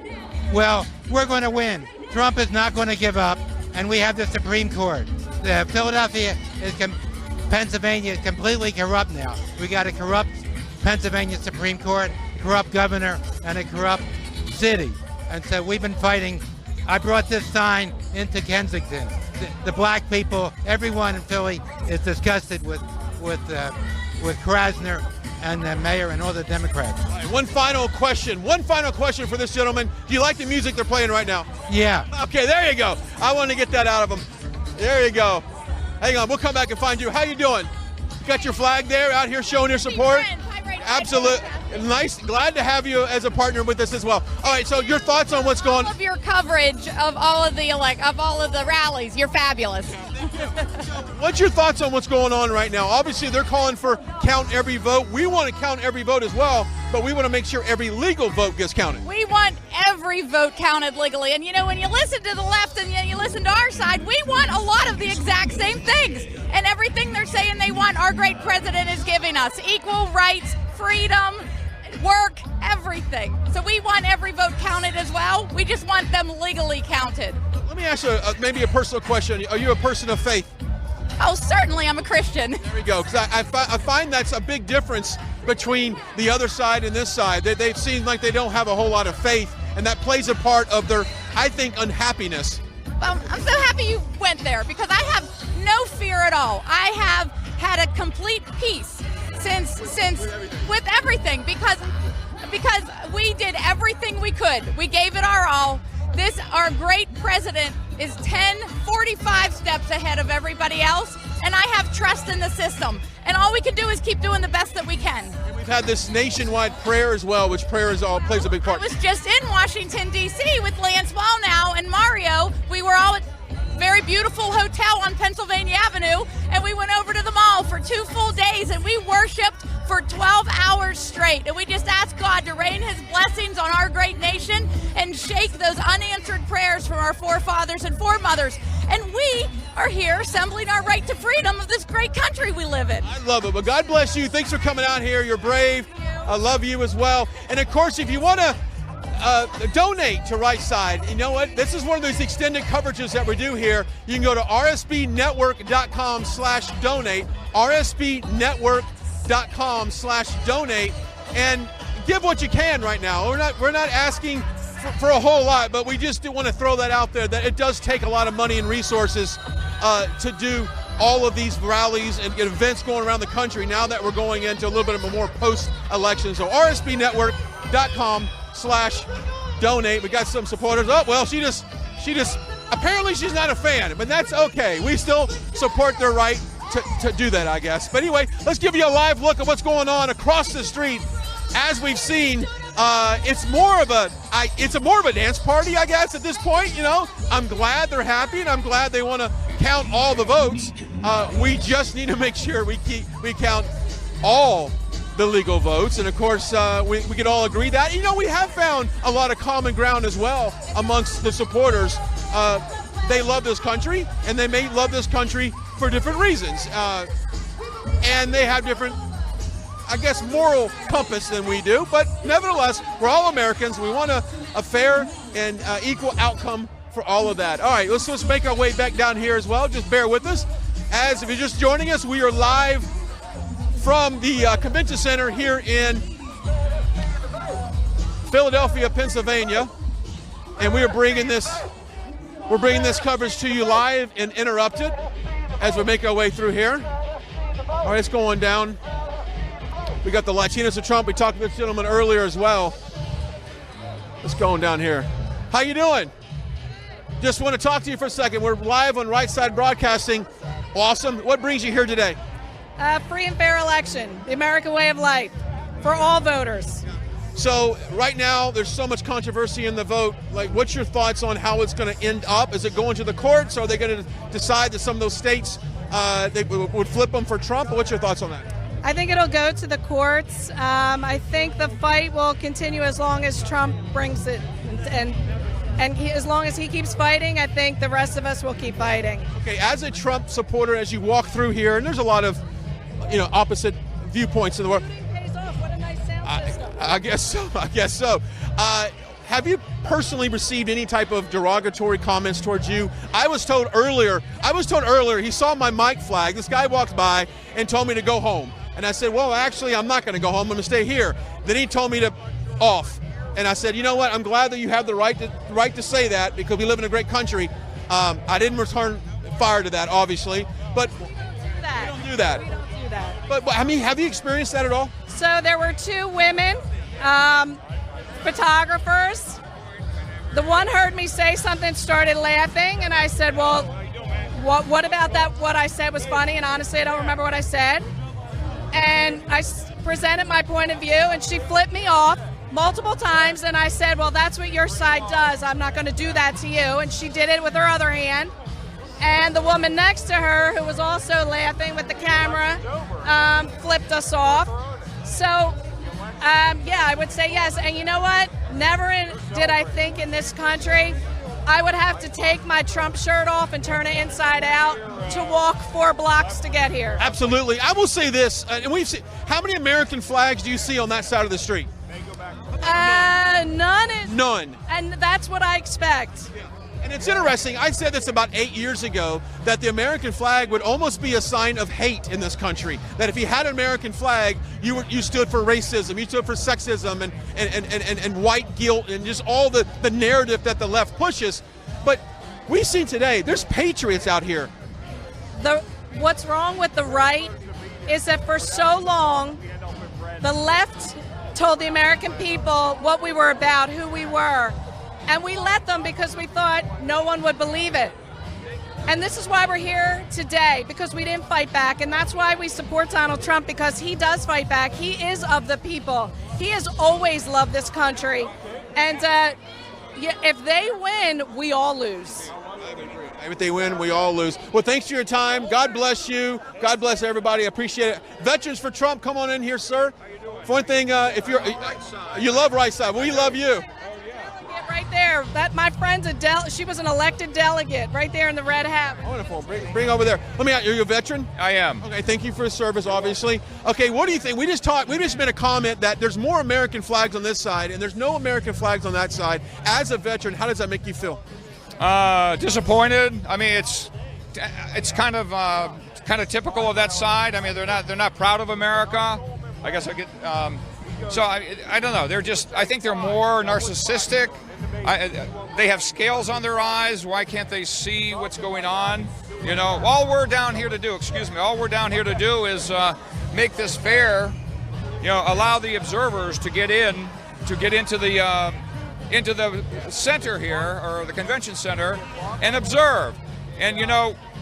Well, we're going to win. Trump is not going to give up, and we have the Supreme Court. Pennsylvania is completely corrupt now. We got a corrupt Pennsylvania Supreme Court, a corrupt governor, and a corrupt city. And so we've been fighting. I brought this sign into Kensington. The black people, everyone in Philly is disgusted with Krasner and the mayor and all the Democrats. All right, one final question for this gentleman. Do you like the music they're playing right now? Yeah. Okay, there you go. I want to get that out of him. There you go. Hang on, we'll come back and find you. How you doing? Got your flag there, out here showing your support? Absolutely. Nice. Glad to have you as a partner with us as well. All right, so your thoughts on what's going on? All of your coverage of all of the rallies. You're fabulous. What's your thoughts on what's going on right now? Obviously, they're calling for count every vote. We want to count every vote as well, but we want to make sure every legal vote gets counted. We want every vote counted legally. And, you know, when you listen to the left and you listen to our side, we want a lot of the exact same things. And everything they're saying they want, our great president is giving us. Equal rights, freedom, work, everything. So we want every vote counted as well. We just want them legally counted. Let me ask you maybe a personal question. Are you a person of faith? Oh, certainly, I'm a Christian. There we go. Because I find that's a big difference between the other side and this side. They seem like they don't have a whole lot of faith, and that plays a part of their, I think, unhappiness. Well, I'm so happy you went there because I have no fear at all. I have had a complete peace since with everything because we did everything we could. We gave it our all. Our great president is 45 steps ahead of everybody else, and I have trust in the system. And all we can do is keep doing the best that we can. And we've had this nationwide prayer as well, which prayer plays a big part. I was just in Washington, D.C. with Lance Wallnow and Mario. We were all at a very beautiful hotel on Pennsylvania Avenue, and we went over to the mall for 2 full days, and we worshiped for 12 hours straight. And we just asked God to rain his blessings on our great nation and shake those unanswered prayers from our forefathers and foremothers. And we are here assembling our right to freedom of this great country we live in. I love it. Well, God bless you. Thanks for coming out here. You're brave. I love you as well. And of course, if you want to donate to Right Side, you know what? This is one of those extended coverages that we do here. You can go to rsbnetwork.com/donate, rsbnetwork.com/donate, and give what you can right now. We're not asking for a whole lot, but we just do want to throw that out there that it does take a lot of money and resources to do all of these rallies and events going around the country now that we're going into a little bit of a more post-election. So rsbnetwork.com/donate. We got some supporters. Oh, well, she just apparently she's not a fan, but that's okay. We still support their right to do that, I guess. But anyway, let's give you a live look at what's going on across the street. As we've seen, it's more of a dance party, I guess, at this point. You know, I'm glad they're happy, and I'm glad they want to count all the votes. We just need to make sure we count all the legal votes, and of course, we can all agree that. You know, we have found a lot of common ground as well amongst the supporters. They love this country, and they may love this country for different reasons, and they have different, I guess, moral compass than we do, but nevertheless, we're all Americans. We want a fair and equal outcome for all of that. All right, let's make our way back down here as well. Just bear with us. As if you're just joining us, we are live from the Convention Center here in Philadelphia, Pennsilvania, and we are bringing this coverage to you live and uninterrupted as we make our way through here. All right, it's going down. We got the Latinos of Trump. We talked to this gentleman earlier as well. It's going down here. How you doing? Just want to talk to you for a second. We're live on Right Side Broadcasting. Awesome. What brings you here today? Free and fair election, the American way of life for all voters. So right now, there's so much controversy in the vote. Like, what's your thoughts on how it's going to end up? Is it going to the courts? Or are they going to decide that some of those states they would flip them for Trump? What's your thoughts on that? I think it'll go to the courts. I think the fight will continue as long as Trump brings it and And as long as he keeps fighting, I think the rest of us will keep fighting. Okay, as a Trump supporter, as you walk through here, and there's a lot of, opposite viewpoints in the world. What a nice sound system. I guess so. Have you personally received any type of derogatory comments towards you? I was told earlier he saw my mic flag. This guy walked by and told me to go home. And I said, well, actually, I'm not going to go home. I'm going to stay here. Then he told me to off. And I said, you know what? I'm glad that you have the right to say that because we live in a great country. I didn't return fire to that, obviously. But we don't do that. We don't do that. But I mean, have you experienced that at all? So there were two women, photographers. The one heard me say something, started laughing, and I said, well, what about that? What I said was funny, and honestly, I don't remember what I said. And I presented my point of view, and she flipped me off multiple times, and I said, well, that's what your side does. I'm not going to do that to you. And she did it with her other hand. And the woman next to her, who was also laughing with the camera, flipped us off. So, yeah, I would say yes. And you know what? Never did I think in this country I would have to take my Trump shirt off and turn it inside out to walk 4 blocks to get here. Absolutely. I will say this, and we've seen, how many American flags do you see on that side of the street? None. None. And that's what I expect. And it's interesting, I said this about 8 years ago, that the American flag would almost be a sign of hate in this country. That if you had an American flag, you stood for racism, you stood for sexism and white guilt and just all the narrative that the left pushes. But we've seen today, there's patriots out here. What's wrong with the right is that for so long, the left told the American people what we were about, who we were. And we let them because we thought no one would believe it. And this is why we're here today, because we didn't fight back. And that's why we support Donald Trump, because he does fight back. He is of the people. He has always loved this country. And if they win, we all lose. If they win, we all lose. Well, thanks for your time. God bless you. God bless everybody. I appreciate it. Veterans for Trump, come on in here, sir. For one thing, if you love right side, we love you. Right there, my friend's she was an elected delegate right there in the red hat. Wonderful. Bring over there. Let me out. Are you a veteran? I am. Okay, thank you for your service, obviously. Okay, what do you think? We just made a comment that there's more American flags on this side and there's no American flags on that side. As a veteran, how does that make you feel? Disappointed. I mean, it's kind of typical of that side. I mean, they're not proud of America. I guess I get. So I don't know. I think they're more narcissistic. They have scales on their eyes. Why can't they see what's going on? All we're down here to do is make this fair. Allow the observers to get into the center here, or the convention center, and observe. And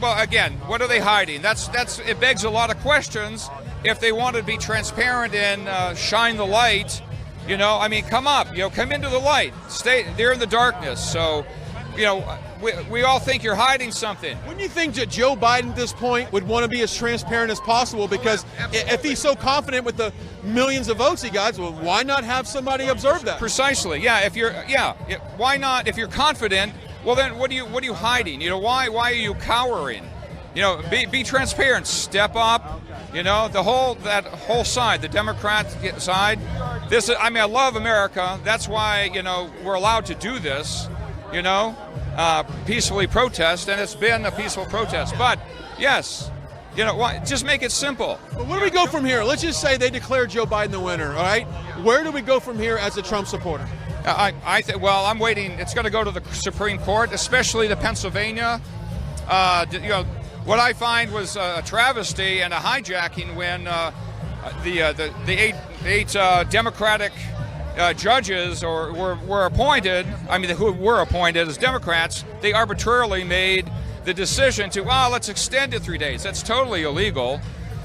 well, again, what are they hiding? It begs a lot of questions. If they want to be transparent and shine the light, I mean, come up, come into the light. Stay there in the darkness. So, we all think you're hiding something. Wouldn't you think that Joe Biden at this point would want to be as transparent as possible? Because if he's so confident with the millions of votes he got, well, why not have somebody observe that? Precisely. Yeah. Why not? If you're confident, well, then what are you hiding? Why are you cowering? Be transparent. Step up. That whole side, the Democrat side. I love America. That's why we're allowed to do this. Peacefully protest, and it's been a peaceful protest. But yes, just make it simple. But where do we go from here? Let's just say they declare Joe Biden the winner. All right, where do we go from here as a Trump supporter? Well, I'm waiting. It's going to go to the Supreme Court, especially to Pennsylvania. What I find was a travesty and a hijacking when the eight Democratic judges were appointed. I mean, who were appointed as Democrats, they arbitrarily made the decision to let's extend it 3 days. That's totally illegal.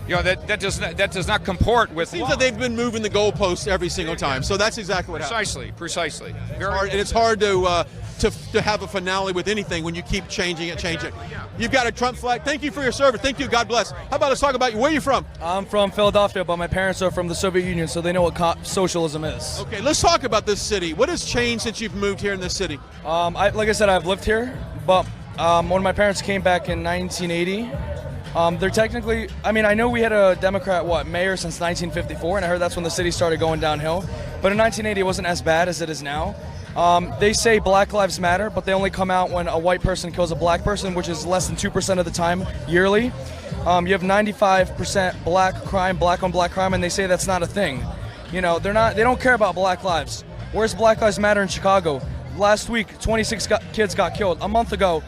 That does not comport with. It seems that they've been moving the goalposts every single time. So that's exactly what happened. Precisely. And it's hard to to have a finale with anything when you keep changing it. You've got a Trump flag. Thank you for your service. Thank you. God bless. How about let's talk about you. Where are you from? I'm from Philadelphia, but my parents are from the Soviet Union, so they know what socialism is. Okay, let's talk about this city. What has changed since you've moved here in this city? Like I said, I've lived here, but when my parents came back in 1980, they're technically, I mean, I know we had a Democrat, mayor since 1954, and I heard that's when the city started going downhill. But in 1980, it wasn't as bad as it is now. They say Black Lives Matter, but they only come out when a white person kills a black person, which is less than 2% of the time yearly. You have 95% black on black crime, and they say that's not a thing. You know, they don't care about black lives. Where's Black Lives Matter in Chicago? Last week, 26 kids got killed. A month ago,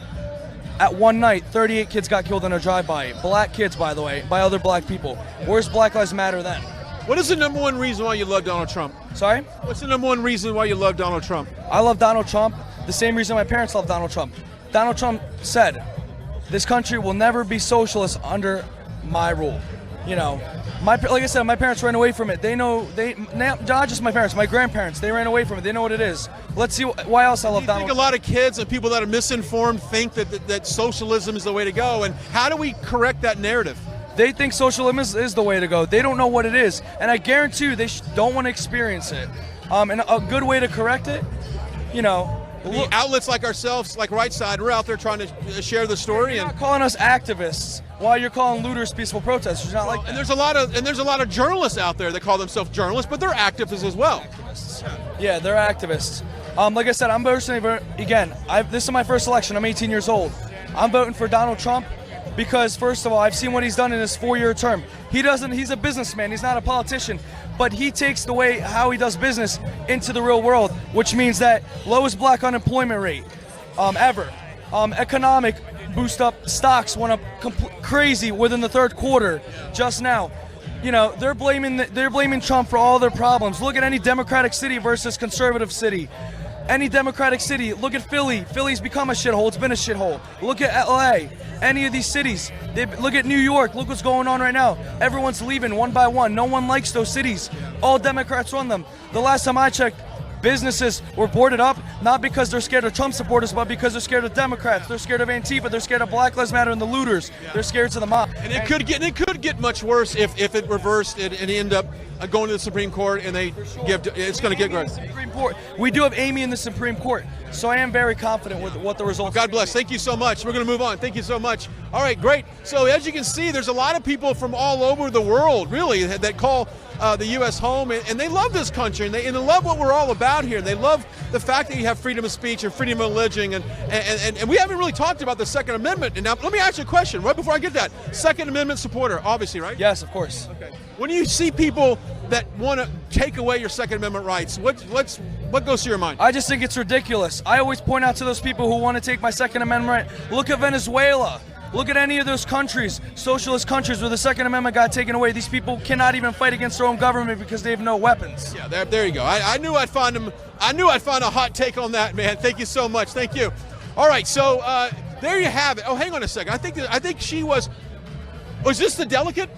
at one night, 38 kids got killed in a drive-by. Black kids, by the way, by other black people. Where's Black Lives Matter then? What is the number one reason why you love Donald Trump? Sorry? What's the number one reason why you love Donald Trump? I love Donald Trump the same reason my parents love Donald Trump. Donald Trump said, this country will never be socialist under my rule. You know, like I said, my parents ran away from it. They know, not just my parents, my grandparents, they ran away from it. They know what it is. Let's see why else I love Donald Trump. I think a lot of kids and people that are misinformed think that socialism is the way to go. And how do we correct that narrative? They think socialism is the way to go. They don't know what it is. And I guarantee you they don't want to experience it. And a good way to correct it, you know. The outlets like ourselves, like Right Side, we're out there trying to share the story. You're not calling us activists while you're calling looters peaceful protesters. Not like that. And there's a lot of journalists out there that call themselves journalists, but they're activists as well. Yeah, they're activists. Like I said, I'm personally, again, this is my first election. I'm 18 years old. I'm voting for Donald Trump because, first of all, I've seen what he's done in his 4-year term. He's a businessman. He's not a politician. But he takes the way how he does business into the real world, which means that lowest black unemployment rate ever. Economic boost up, stocks went up crazy within the third quarter just now. You know, they're blaming Trump for all their problems. Look at any Democratic city versus conservative city. Any Democratic city, look at Philly. Philly's become a shithole. It's been a shithole. Look at LA. Any of these cities. Look at New York. Look what's going on right now. Everyone's leaving one by one. No one likes those cities. All Democrats run them. The last time I checked, businesses were boarded up, not because they're scared of Trump supporters, but because they're scared of Democrats. They're scared of Antifa. They're scared of Black Lives Matter and the looters. They're scared to the mob. And it could get much worse if it reversed and end up going to the Supreme Court and it's going to get worse. Supreme Court. We do have Amy in the Supreme Court, so I am very confident with what the results. God bless. Thank you so much. We're going to move on. Thank you so much. All right, great. So as you can see, there's a lot of people from all over the world, really, that call the U.S. home, and they love this country, and they love what we're all about here. They love the fact that you have freedom of speech and freedom of religion, and we haven't really talked about the Second Amendment. And now, let me ask you a question right before I get that. Second Amendment supporter, obviously, right? Yes, of course. Okay. When you see people that want to take away your Second Amendment rights, what goes through your mind? I just think it's ridiculous. I always point out to those people who want to take my Second Amendment right. Look at Venezuela. Look at any of those countries, socialist countries where the Second Amendment got taken away. These people cannot even fight against their own government because they have no weapons. Yeah, there you go. I knew I'd find them. I knew I'd find a hot take on that, man. Thank you so much. Thank you. All right, so there you have it. Oh, hang on a second. I think she was this the delegate?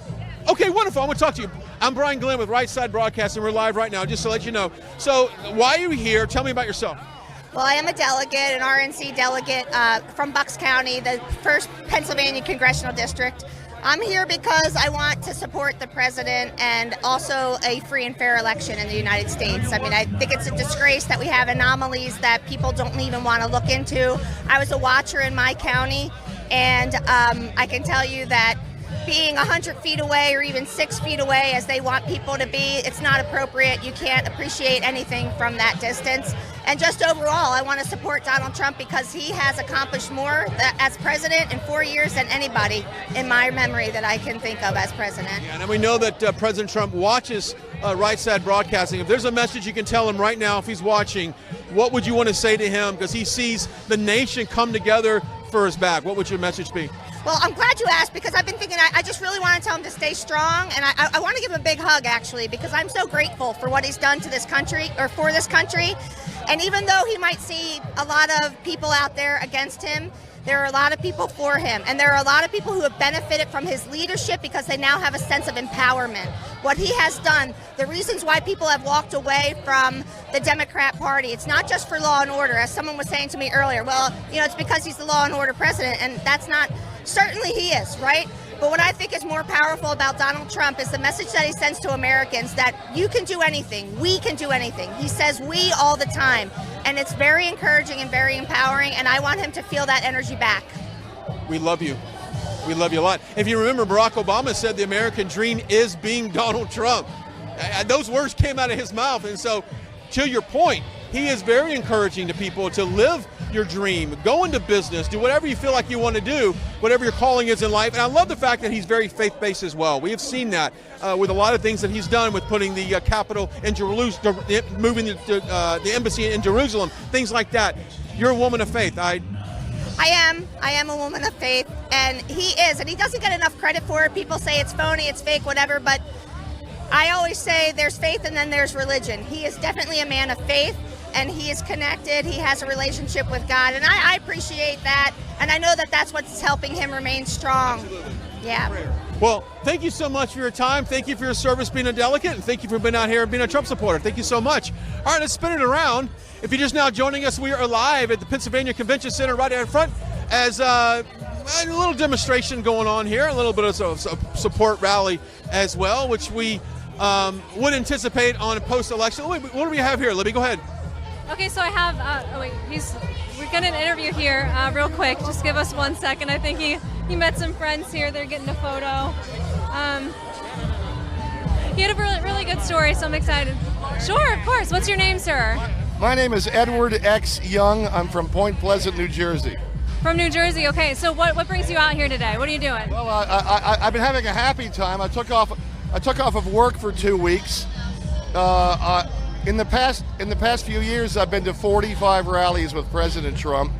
Okay, wonderful. I'm going to talk to you. I'm Brian Glenn with Right Side Broadcasting. We're live right now, just to let you know. So why are you here? Tell me about yourself. Well, I am a delegate, an RNC delegate from Bucks County, the 1st Pennsylvania Congressional District. I'm here because I want to support the president and also a free and fair election in the United States. I mean, I think it's a disgrace that we have anomalies that people don't even want to look into. I was a watcher in my county, and I can tell you that being 100 feet away or even 6 feet away as they want people to be, it's not appropriate. You can't appreciate anything from that distance. And just overall, I want to support Donald Trump because he has accomplished more as president in 4 years than anybody in my memory that I can think of as president. Yeah, and we know that President Trump watches Right Side Broadcasting. If there's a message you can tell him right now if he's watching, what would you want to say to him? Because he sees the nation come together for his back. What would your message be? Well, I'm glad you asked because I've been thinking, I just really want to tell him to stay strong, and I want to give him a big hug, actually, because I'm so grateful for what he's done to this country, or for this country. And even though he might see a lot of people out there against him, there are a lot of people for him, and there are a lot of people who have benefited from his leadership because they now have a sense of empowerment. what he has done, the reasons why people have walked away from the Democrat Party. It's not just for law and order, as someone was saying to me earlier. Well, it's because he's the law and order president, and that's not, certainly he is, right? But what I think is more powerful about Donald Trump is the message that he sends to Americans that you can do anything, we can do anything. He says we all the time, and it's very encouraging and very empowering, and I want him to feel that energy back. We love you. We love you a lot. If you remember, Barack Obama said the American dream is being Donald Trump. Those words came out of his mouth, and so to your point, he is very encouraging to people to live your dream, go into business, do whatever you feel like you want to do, whatever your calling is in life. And I love the fact that he's very faith-based as well. We have seen that with a lot of things that he's done with putting the capital in Jerusalem, moving the embassy in Jerusalem, things like that. You're a woman of faith. I am a woman of faith, and he is, and he doesn't get enough credit for it. People say it's phony, it's fake, whatever, but I always say there's faith and then there's religion. He is definitely a man of faith, and he is connected. He has a relationship with God, and I appreciate that, and I know that that's what's helping him remain strong. Absolutely. Yeah. Well, thank you so much for your time. Thank you for your service being a delegate, and thank you for being out here and being a Trump supporter. Thank you so much. All right, let's spin it around. If you're just now joining us, we are live at the Pennsylvania Convention Center right out in front as a little demonstration going on here, a little bit of a support rally as well, which we would anticipate on a post-election. What do we have here, Libby? Go ahead. Okay, so I have, we're getting an interview here real quick. Just give us 1 second. I think he met some friends here. They're getting a photo. He had a really good story, so I'm excited. Sure, of course. What's your name, sir? My name is Edward X. Young. I'm from Point Pleasant, New Jersey. From New Jersey, okay. So what brings you out here today? What are you doing? Well, I've been having a happy time. I took off of work for 2 weeks. In the past few years, I've been to 45 rallies with President Trump.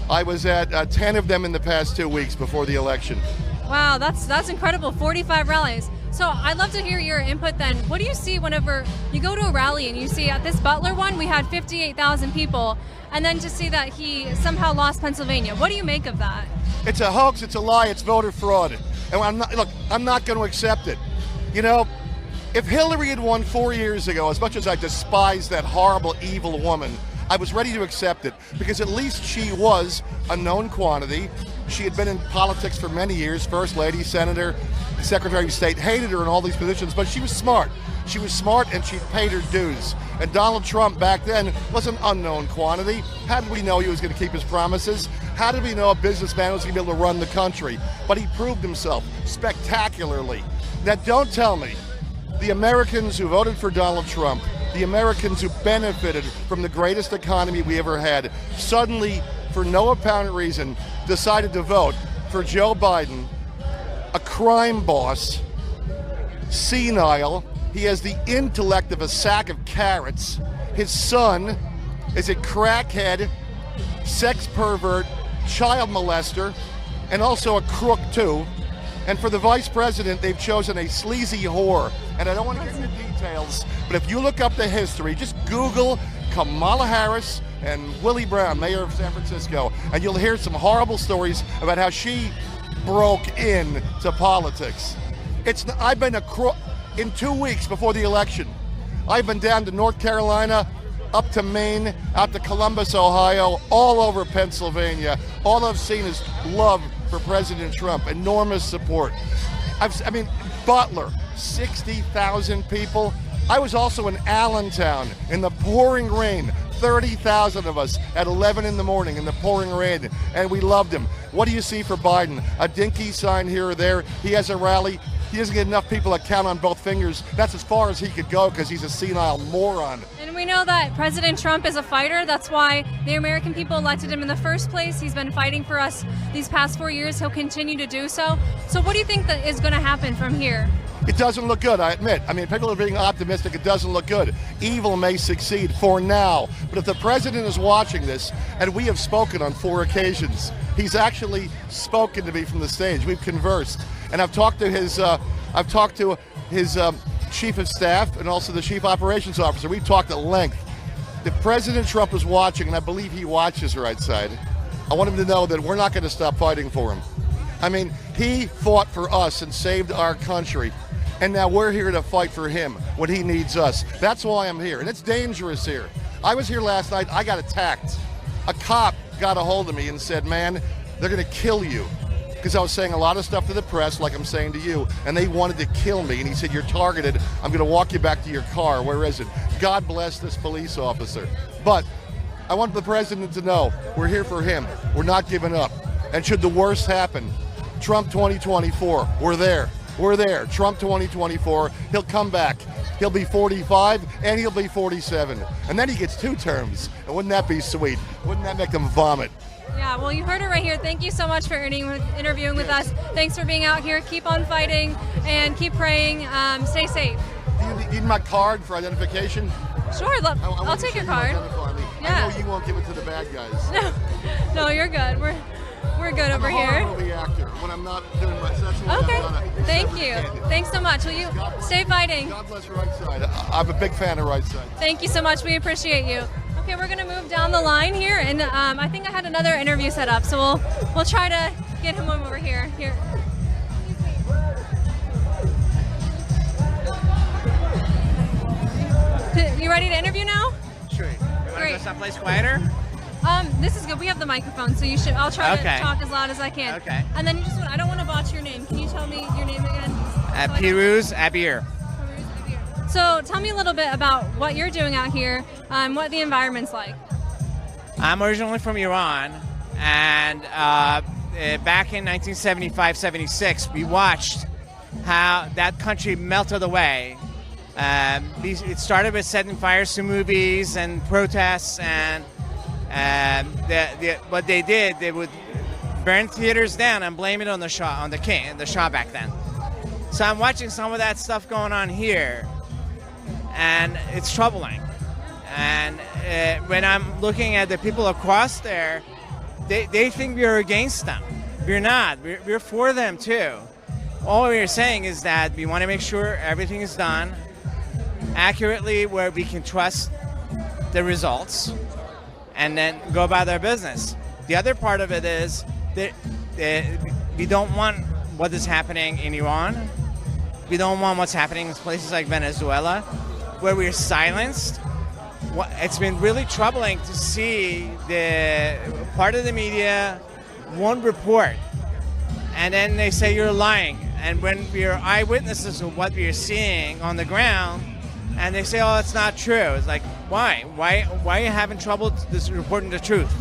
I was at 10 of them in the past 2 weeks before the election. Wow, that's incredible. 45 rallies. So I'd love to hear your input then. What do you see whenever you go to a rally and you see at this Butler one, we had 58,000 people, and then to see that he somehow lost Pennsylvania? What do you make of that? It's a hoax, it's a lie, it's voter fraud. And I'm not going to accept it. If Hillary had won 4 years ago, as much as I despise that horrible, evil woman, I was ready to accept it because at least she was a known quantity. She had been in politics for many years, First Lady, Senator, Secretary of State, hated her in all these positions, but she was smart. She was smart and she paid her dues. And Donald Trump back then was an unknown quantity. How did we know he was going to keep his promises? How did we know a businessman was going to be able to run the country? But he proved himself spectacularly. Now don't tell me the Americans who voted for Donald Trump, the Americans who benefited from the greatest economy we ever had, suddenly, for no apparent reason, decided to vote for Joe Biden, a crime boss, senile. He has the intellect of a sack of carrots. His son is a crackhead, sex pervert, child molester, and also a crook too. And for the vice president, they've chosen a sleazy whore. And I don't want to get into details, but if you look up the history, just Google Kamala Harris and Willie Brown, mayor of San Francisco, and you'll hear some horrible stories about how she broke into politics. I've been in 2 weeks before the election. I've been down to North Carolina, up to Maine, out to Columbus, Ohio, all over Pennsylvania. All I've seen is love for President Trump, enormous support. Butler, 60,000 people. I was also in Allentown in the pouring rain, 30,000 of us at 11 in the morning in the pouring rain, and we loved him. What do you see for Biden? A dinky sign here or there. He has a rally. He doesn't get enough people to count on both fingers. That's as far as he could go because he's a senile moron. And we know that President Trump is a fighter. That's why the American people elected him in the first place. He's been fighting for us these past 4 years. He'll continue to do so. So what do you think that is going to happen from here? It doesn't look good, I admit. People are being optimistic. It doesn't look good. Evil may succeed for now. But if the president is watching this, and we have spoken on 4 occasions, he's actually spoken to me from the stage. We've conversed. And I've talked to his chief of staff and also the chief operations officer. We've talked at length. If President Trump is watching, and I believe he watches right side, I want him to know that we're not going to stop fighting for him. He fought for us and saved our country. And now we're here to fight for him when he needs us. That's why I'm here. And it's dangerous here. I was here last night. I got attacked. A cop got a hold of me and said, man, they're going to kill you. Because I was saying a lot of stuff to the press, like I'm saying to you, and they wanted to kill me. And he said, you're targeted. I'm going to walk you back to your car. Where is it? God bless this police officer. But I want the president to know we're here for him. We're not giving up. And should the worst happen, Trump 2024, we're there. We're there. Trump 2024, he'll come back. He'll be 45 and he'll be 47. And then he gets 2 terms. And wouldn't that be sweet? Wouldn't that make them vomit? Yeah, well, you heard it right here. Thank you so much for interviewing with us. Thanks for being out here. Keep on fighting and keep praying. Stay safe. Do you need my card for identification? Sure, I'll take your card. Yeah. I know you won't give it to the bad guys. No, you're good. We're good over here. I'm a horror movie actor when I'm not doing much. That's why Okay, I'm on thank you. Thanks so much. Will you stay fighting? God bless Right Side. I'm a big fan of Right Side. Thank you so much. We appreciate you. Okay, we're going to move down the line here, and I think I had another interview set up, so we'll try to get him over here. Here. You ready to interview now? Sure. You want to go someplace quieter? This is good. We have the microphone, so I'll try to talk as loud as I can. Okay. And then I don't want to botch your name. Can you tell me your name again? Piruz Abir. So tell me a little bit about what you're doing out here, what the environment's like. I'm originally from Iran, and back in 1975-76, we watched how that country melted away. It started with setting fires to movies and protests, and what they did, they would burn theaters down and blame it on the Shah, on the king, the Shah back then. So I'm watching some of that stuff going on here, and it's troubling. And when I'm looking at the people across there, they think we're against them. We're not. We're for them too. All we're saying is that we want to make sure everything is done accurately, where we can trust the results, and then go about our business. The other part of it is that we don't want what is happening in Iran. We don't want what's happening in places like Venezuela, where we're silenced. It's been really troubling to see the part of the media won't report, and then they say you're lying. And when we're eyewitnesses of what we're seeing on the ground, and they say, oh, it's not true. It's like, why? Why are you having trouble reporting the truth?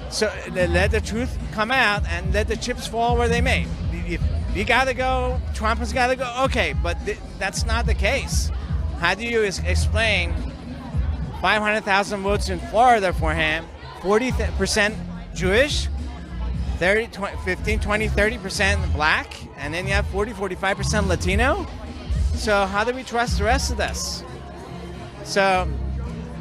So let the truth come out and let the chips fall where they may. If you got to go, Trump has got to go, okay, but that's not the case. How do you explain 500,000 votes in Florida for him, 40% Jewish, 15, 20, 30% black, and then you have 40, 45% Latino? So how do we trust the rest of this? So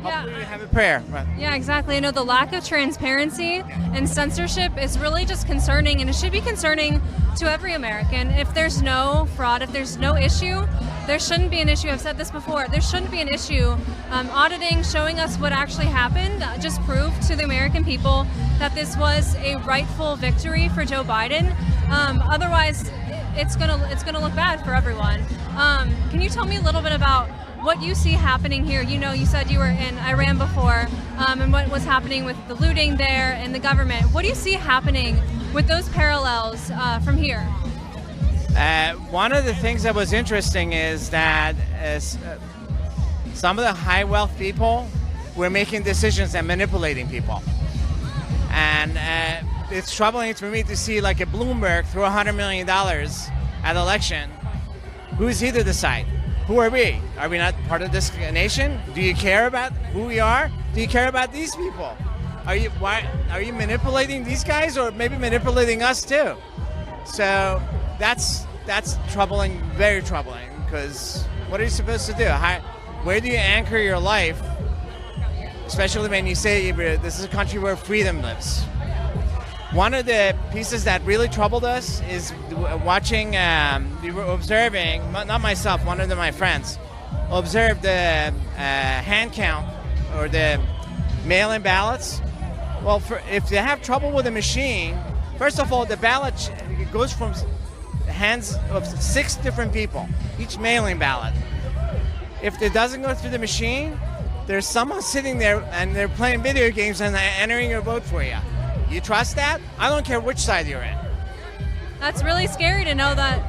hopefully we have a prayer. Yeah, exactly. I know the lack of transparency and censorship is really just concerning, and it should be concerning to every American. If there's no fraud, if there's no issue, there shouldn't be an issue. I've said this before. There shouldn't be an issue. Auditing, showing us what actually happened, just proved to the American people that this was a rightful victory for Joe Biden. Otherwise, it's gonna look bad for everyone. Can you tell me a little bit about what you see happening here? You know, you said you were in Iran before, and what was happening with the looting there and the government. What do you see happening with those parallels from here? One of the things that was interesting is that some of the high wealth people were making decisions and manipulating people. And it's troubling for me to see like a Bloomberg throw $100 million at election. Who's he to decide? Who are we? Are we not part of this nation? Do you care about who we are? Do you care about these people? Are you manipulating these guys, or maybe manipulating us too? So that's troubling, very troubling, because what are you supposed to do? Where do you anchor your life, especially when you say this is a country where freedom lives? One of the pieces that really troubled us is watching, we were observing, not myself, one of my friends, observed the hand count or the mail-in ballots. Well, if they have trouble with the machine, first of all, the ballot goes from hands of 6 different people, each mailing ballot. If it doesn't go through the machine, there's someone sitting there and they're playing video games and they're entering your vote for you. You trust that? I don't care which side you're in. That's really scary to know that,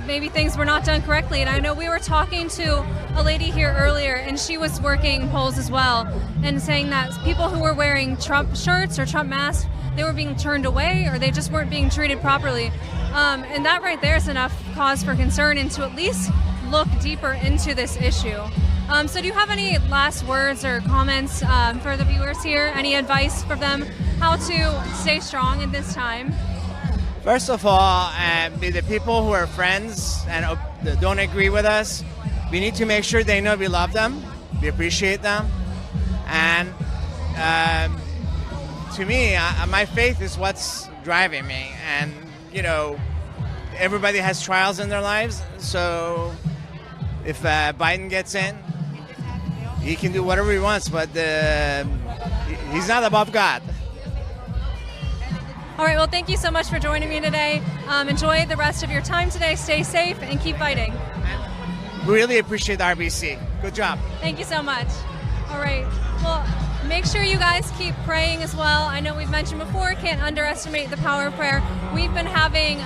maybe things were not done correctly. And I know we were talking to a lady here earlier, and she was working polls as well, and saying that people who were wearing Trump shirts or Trump masks, they were being turned away, or they just weren't being treated properly. And that right there is enough cause for concern, and to at least look deeper into this issue. So do you have any last words or comments for the viewers here? Any advice for them how to stay strong in this time? First of all, the people who are friends and don't agree with us, we need to make sure they know we love them, we appreciate them, and to me, my faith is what's driving me. And everybody has trials in their lives, so if Biden gets in, he can do whatever he wants, but he's not above God. All right, well, thank you so much for joining me today. Enjoy the rest of your time today. Stay safe and keep fighting. Really appreciate the RBC. Good job. Thank you so much. All right, well, make sure you guys keep praying as well. I know we've mentioned before, can't underestimate the power of prayer. We've been having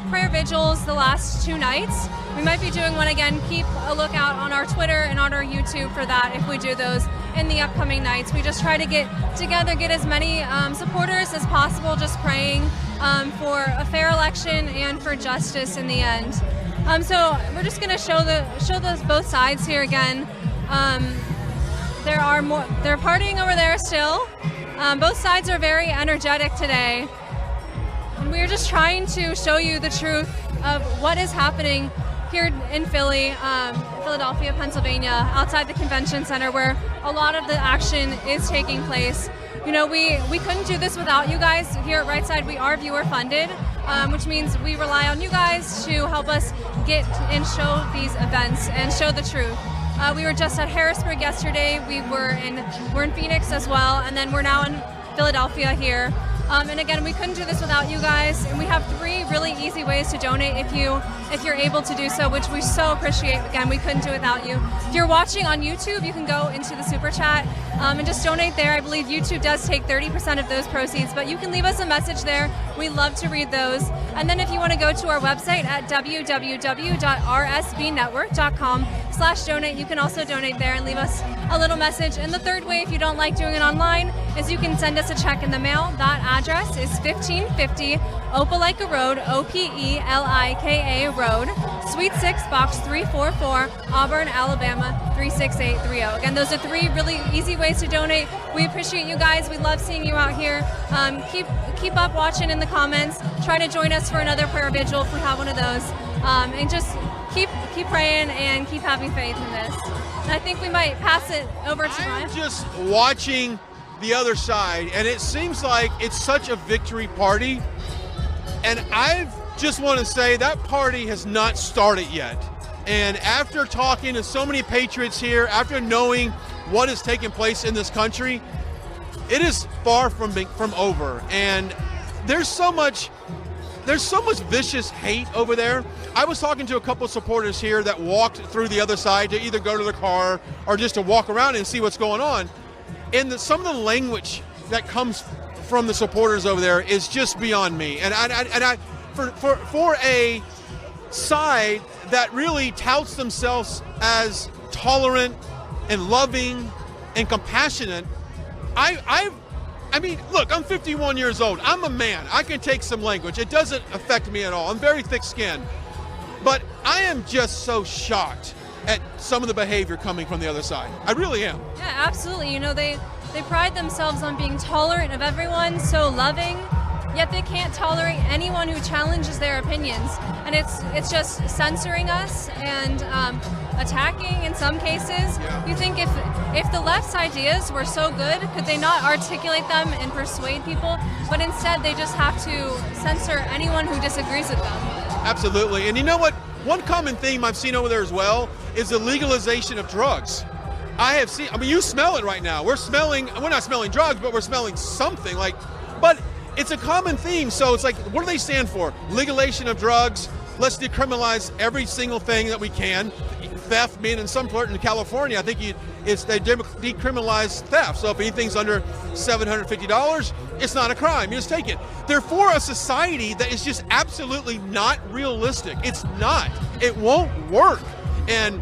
prayer vigils the last 2 nights. We might be doing one again. Keep a lookout on our Twitter and on our YouTube for that if we do those in the upcoming nights. We just try to get together, get as many supporters as possible, just praying for a fair election and for justice in the end. So we're just going to show those both sides here again. They're partying over there still. Both sides are very energetic today. And we're just trying to show you the truth of what is happening here in Philadelphia, Pennsylvania, outside the convention center, where a lot of the action is taking place. We couldn't do this without you guys. Here at Right Side, we are viewer funded, which means we rely on you guys to help us get and show these events and show the truth. We were just at Harrisburg yesterday. We're in Phoenix as well, and then we're now in Philadelphia here. And again, we couldn't do this without you guys. And we have 3 really easy ways to donate if you're able to do so, which we so appreciate. Again, we couldn't do it without you. If you're watching on YouTube, you can go into the Super Chat and just donate there. I believe YouTube does take 30% of those proceeds, but you can leave us a message there. We love to read those. And then if you want to go to our website at www.rsbnetwork.com/donate, you can also donate there and leave us a little message. And the third way, if you don't like doing it online, is you can send us a check in the mail. That address is 1550 Opelika Road, Opelika Road, Suite 6, Box 344, Auburn, Alabama 36830. Again, those are 3 really easy ways to donate. We appreciate you guys. We love seeing you out here. Keep up watching in the comments. Try to join us for another prayer vigil if we have one of those. And just keep praying and keep having faith in this. And I think we might pass it over to Ryan. I'm just watching the other side, and it seems like it's such a victory party. And I just want to say that party has not started yet. And after talking to so many patriots here, after knowing what is taking place in this country, it is far from over. And there's so much vicious hate over there. I was talking to a couple of supporters here that walked through the other side to either go to the car or just to walk around and see what's going on. And some of the language that comes from the supporters over there is just beyond me. And for a side that really touts themselves as tolerant and loving and compassionate, I mean, look, I'm 51 years old. I'm a man. I can take some language. It doesn't affect me at all. I'm very thick-skinned. But I am just so shocked at some of the behavior coming from the other side. I really am. Yeah, absolutely. They pride themselves on being tolerant of everyone, so loving, yet they can't tolerate anyone who challenges their opinions. And it's just censoring us and attacking in some cases. Yeah. You think if the left's ideas were so good, could they not articulate them and persuade people? But instead, they just have to censor anyone who disagrees with them. Absolutely. And you know what? One common theme I've seen over there as well is the legalization of drugs. You smell it right now. We're not smelling drugs, but we're smelling something but it's a common theme. So it's like, what do they stand for? Legalization of drugs, let's decriminalize every single thing that we can. Theft being in some part in California, I think they decriminalize theft. So if anything's under $750, it's not a crime. You just take it. They're for a society that is just absolutely not realistic. It's not. It won't work. And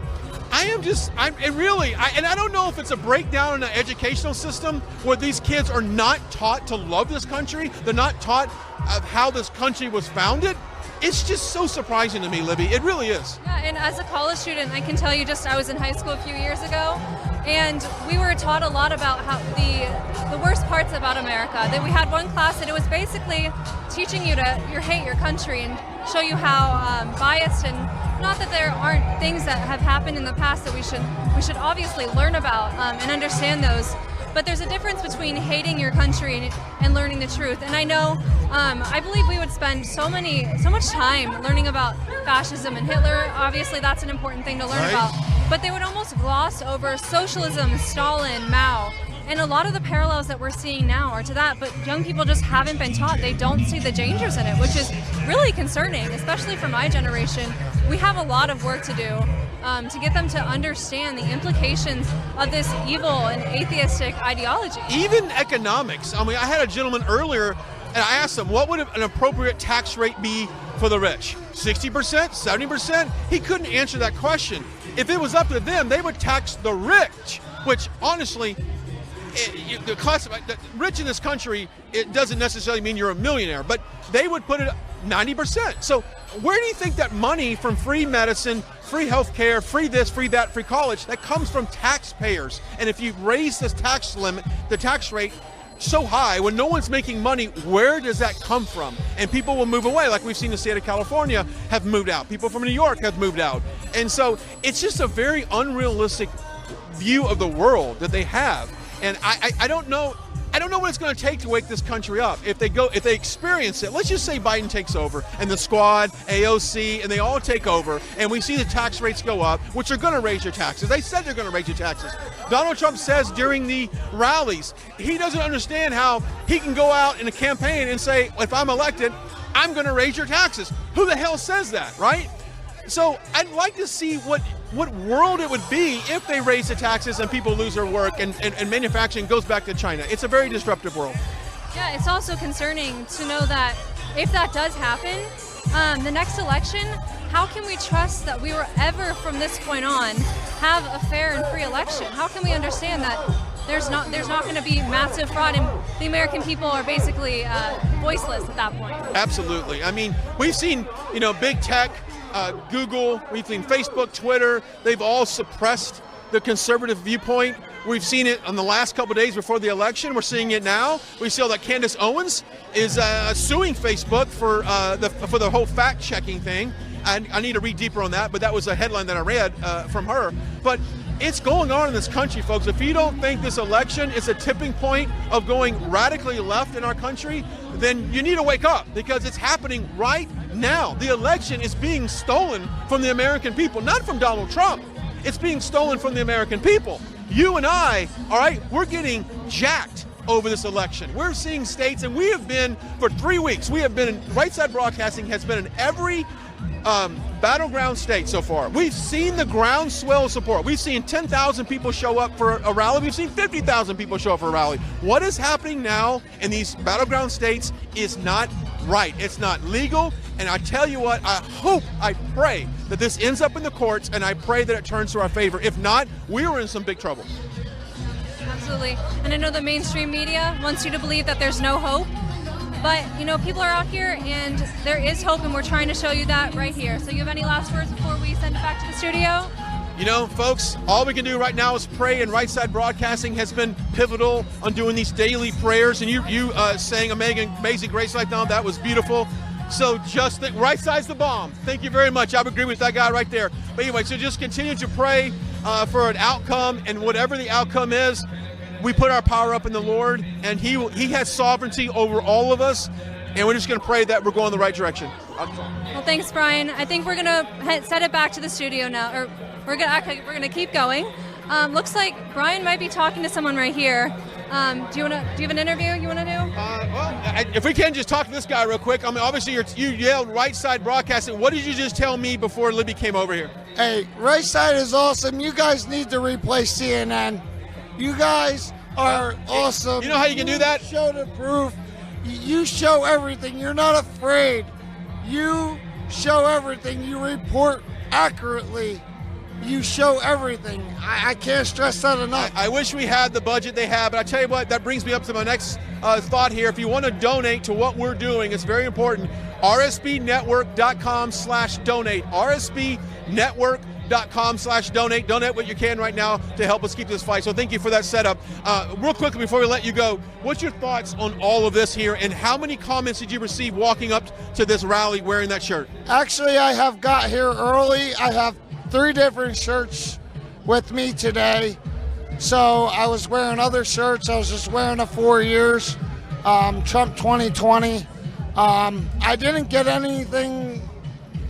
I don't know if it's a breakdown in the educational system where these kids are not taught to love this country. They're not taught of how this country was founded. It's just so surprising to me, Libby. It really is. Yeah, and as a college student, I can tell you I was in high school a few years ago, and we were taught a lot about how the worst parts about America. That we had one class, and it was basically teaching you to hate your country and show you how biased, and not that there aren't things that have happened in the past that we should obviously learn about and understand those. But there's a difference between hating your country and learning the truth. And I know, I believe we would spend so much time learning about fascism and Hitler. Obviously, that's an important thing to learn about. But they would almost gloss over socialism, Stalin, Mao. And a lot of the parallels that we're seeing now are to that, but young people just haven't been taught. They don't see the dangers in it, which is really concerning, especially for my generation. We have a lot of work to do to get them to understand the implications of this evil and atheistic ideology. Even economics. I mean, I had a gentleman earlier, and I asked him, what would an appropriate tax rate be for the rich? 60%? 70%? He couldn't answer that question. If it was up to them, they would tax the rich, which honestly, the rich in this country, it doesn't necessarily mean you're a millionaire, but they would put it 90%. So where do you think that money from free medicine, free health care, free this, free that, free college, that comes from taxpayers? And if you raise this tax limit, the tax rate so high, when no one's making money, where does that come from? And people will move away, like we've seen the state of California have moved out. People from New York have moved out. And so it's just a very unrealistic view of the world that they have. And I don't know what it's going to take to wake this country up. If they experience it, let's just say Biden takes over and the squad, AOC, and they all take over, and we see the tax rates go up, which are going to raise your taxes. They said they're going to raise your taxes. Donald Trump says during the rallies, he doesn't understand how he can go out in a campaign and say, if I'm elected, I'm going to raise your taxes. Who the hell says that, right? So I'd like to see what world it would be if they raise the taxes and people lose their work and manufacturing goes back to China. It's a very disruptive world. Yeah, it's also concerning to know that if that does happen, the next election, how can we trust that we will ever from this point on have a fair and free election? How can we understand that there's not going to be massive fraud and the American people are basically voiceless at that point? Absolutely. I mean, we've seen, big tech, Google, we've seen Facebook, Twitter, they've all suppressed the conservative viewpoint. We've seen it on the last couple of days before the election. We're seeing it now. We saw that Candace Owens is suing Facebook for the whole fact-checking thing. I need to read deeper on that, but that was a headline that I read from her. But it's going on in this country, folks. If you don't think this election is a tipping point of going radically left in our country, then you need to wake up, because it's happening right now. The election is being stolen from the American people, not from Donald Trump. It's being stolen from the American people. You and I, all right, we're getting jacked over this election. We're seeing states, and we have been for 3 weeks, Right Side Broadcasting has been in every battleground state so far. We've seen the groundswell support. We've seen 10,000 people show up for a rally. We've seen 50,000 people show up for a rally. What is happening now in these battleground states is not right. It's not legal. And I tell you what, I pray that this ends up in the courts, and I pray that it turns to our favor. If not, we are in some big trouble. Absolutely. And I know the mainstream media wants you to believe that there's no hope. But, people are out here, and there is hope, and we're trying to show you that right here. So you have any last words before we send it back to the studio? Folks, all we can do right now is pray, and Right Side Broadcasting has been pivotal on doing these daily prayers. And you saying Amazing Grace right now, that was beautiful. So just think, Right Side's the bomb. Thank you very much. I would agree with that guy right there. But anyway, so just continue to pray for an outcome, and whatever the outcome is, we put our power up in the Lord, and He has sovereignty over all of us, and we're just going to pray that we're going the right direction. Well, thanks, Brian. I think we're going to set it back to the studio now, or we're going to keep going. Looks like Brian might be talking to someone right here. Do you have an interview you want to do? If we can just talk to this guy real quick. I mean, obviously you yelled right side broadcasting. What did you just tell me before Libby came over here? Hey, right side is awesome. You guys need to replace CNN. You guys are awesome. You know how you can do that? Show the proof. You show everything. You're not afraid. You show everything. You report accurately. You show everything. I can't stress that enough. I wish we had the budget they have, but I tell you what, that brings me up to my next thought here. If you want to donate to what we're doing, it's very important. RSBnetwork.com/donate. RSBnetwork.com/donate. Donate what you can right now to help us keep this fight. So thank you for that setup. Real quickly before we let you go, what's your thoughts on all of this here, and how many comments did you receive walking up to this rally wearing that shirt? Actually, I have got here early. I have 3 different shirts with me today. So I was wearing other shirts. I was just wearing a 4 years, Trump 2020. I didn't get anything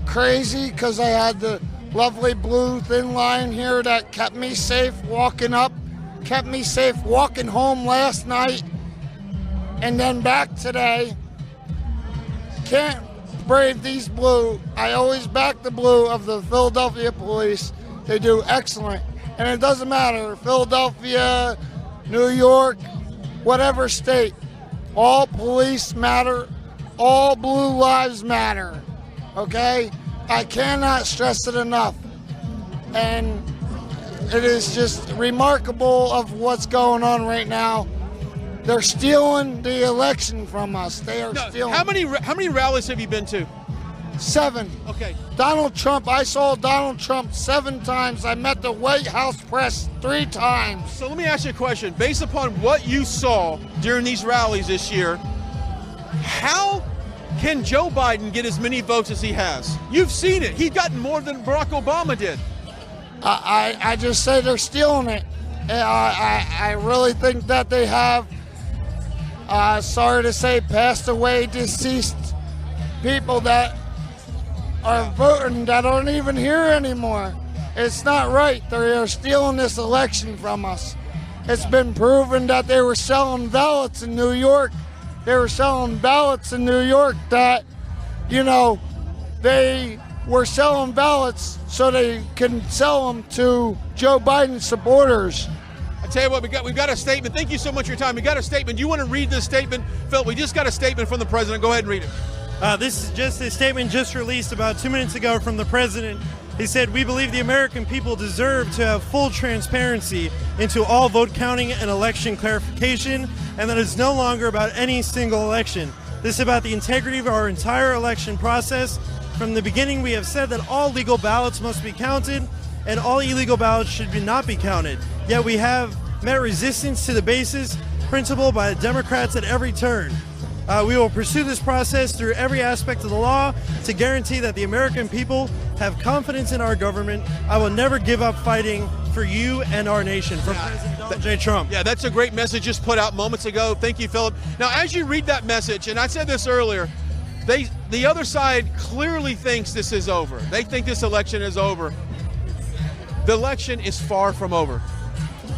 crazy because I had the lovely blue thin line here that kept me safe walking up, kept me safe walking home last night, and then back today. Can't brave these blue. I always back the blue of the Philadelphia police. They do excellent. And it doesn't matter, Philadelphia, New York, whatever state, all police matter, all blue lives matter, okay? I cannot stress it enough. And it is just remarkable of what's going on right now. They're stealing the election from us. They are stealing. How many rallies have you been to? 7. Okay. Donald Trump, I saw Donald Trump 7 times. I met the White House press 3 times. So let me ask you a question. Based upon what you saw during these rallies this year, how can Joe Biden get as many votes as he has? You've seen it. He's gotten more than Barack Obama did. I just say they're stealing it. I really think that they have, sorry to say, passed away, deceased people that are voting that aren't even here anymore. It's not right. They are stealing this election from us. It's been proven that they were selling ballots in New York. They were selling ballots in New York that, you know, they were selling ballots so they can sell them to Joe Biden supporters. I tell you what, we've got a statement. Thank you so much for your time. We got a statement. You want to read this statement? Phil, we just got a statement from the president. Go ahead and read it. This is just a statement just released about 2 minutes ago from the president. He said, "We believe the American people deserve to have full transparency into all vote counting and election clarification, and that it's no longer about any single election. This is about the integrity of our entire election process. From the beginning, we have said that all legal ballots must be counted, and all illegal ballots should not be counted. Yet we have met resistance to the basis principle by the Democrats at every turn. We will pursue this process through every aspect of the law to guarantee that the American people have confidence in our government. I will never give up fighting for you and our nation." From President Donald J. Trump. Yeah, that's a great message just put out moments ago. Thank you, Philip. Now, as you read that message, and I said this earlier, the other side clearly thinks this is over. They think this election is over. The election is far from over.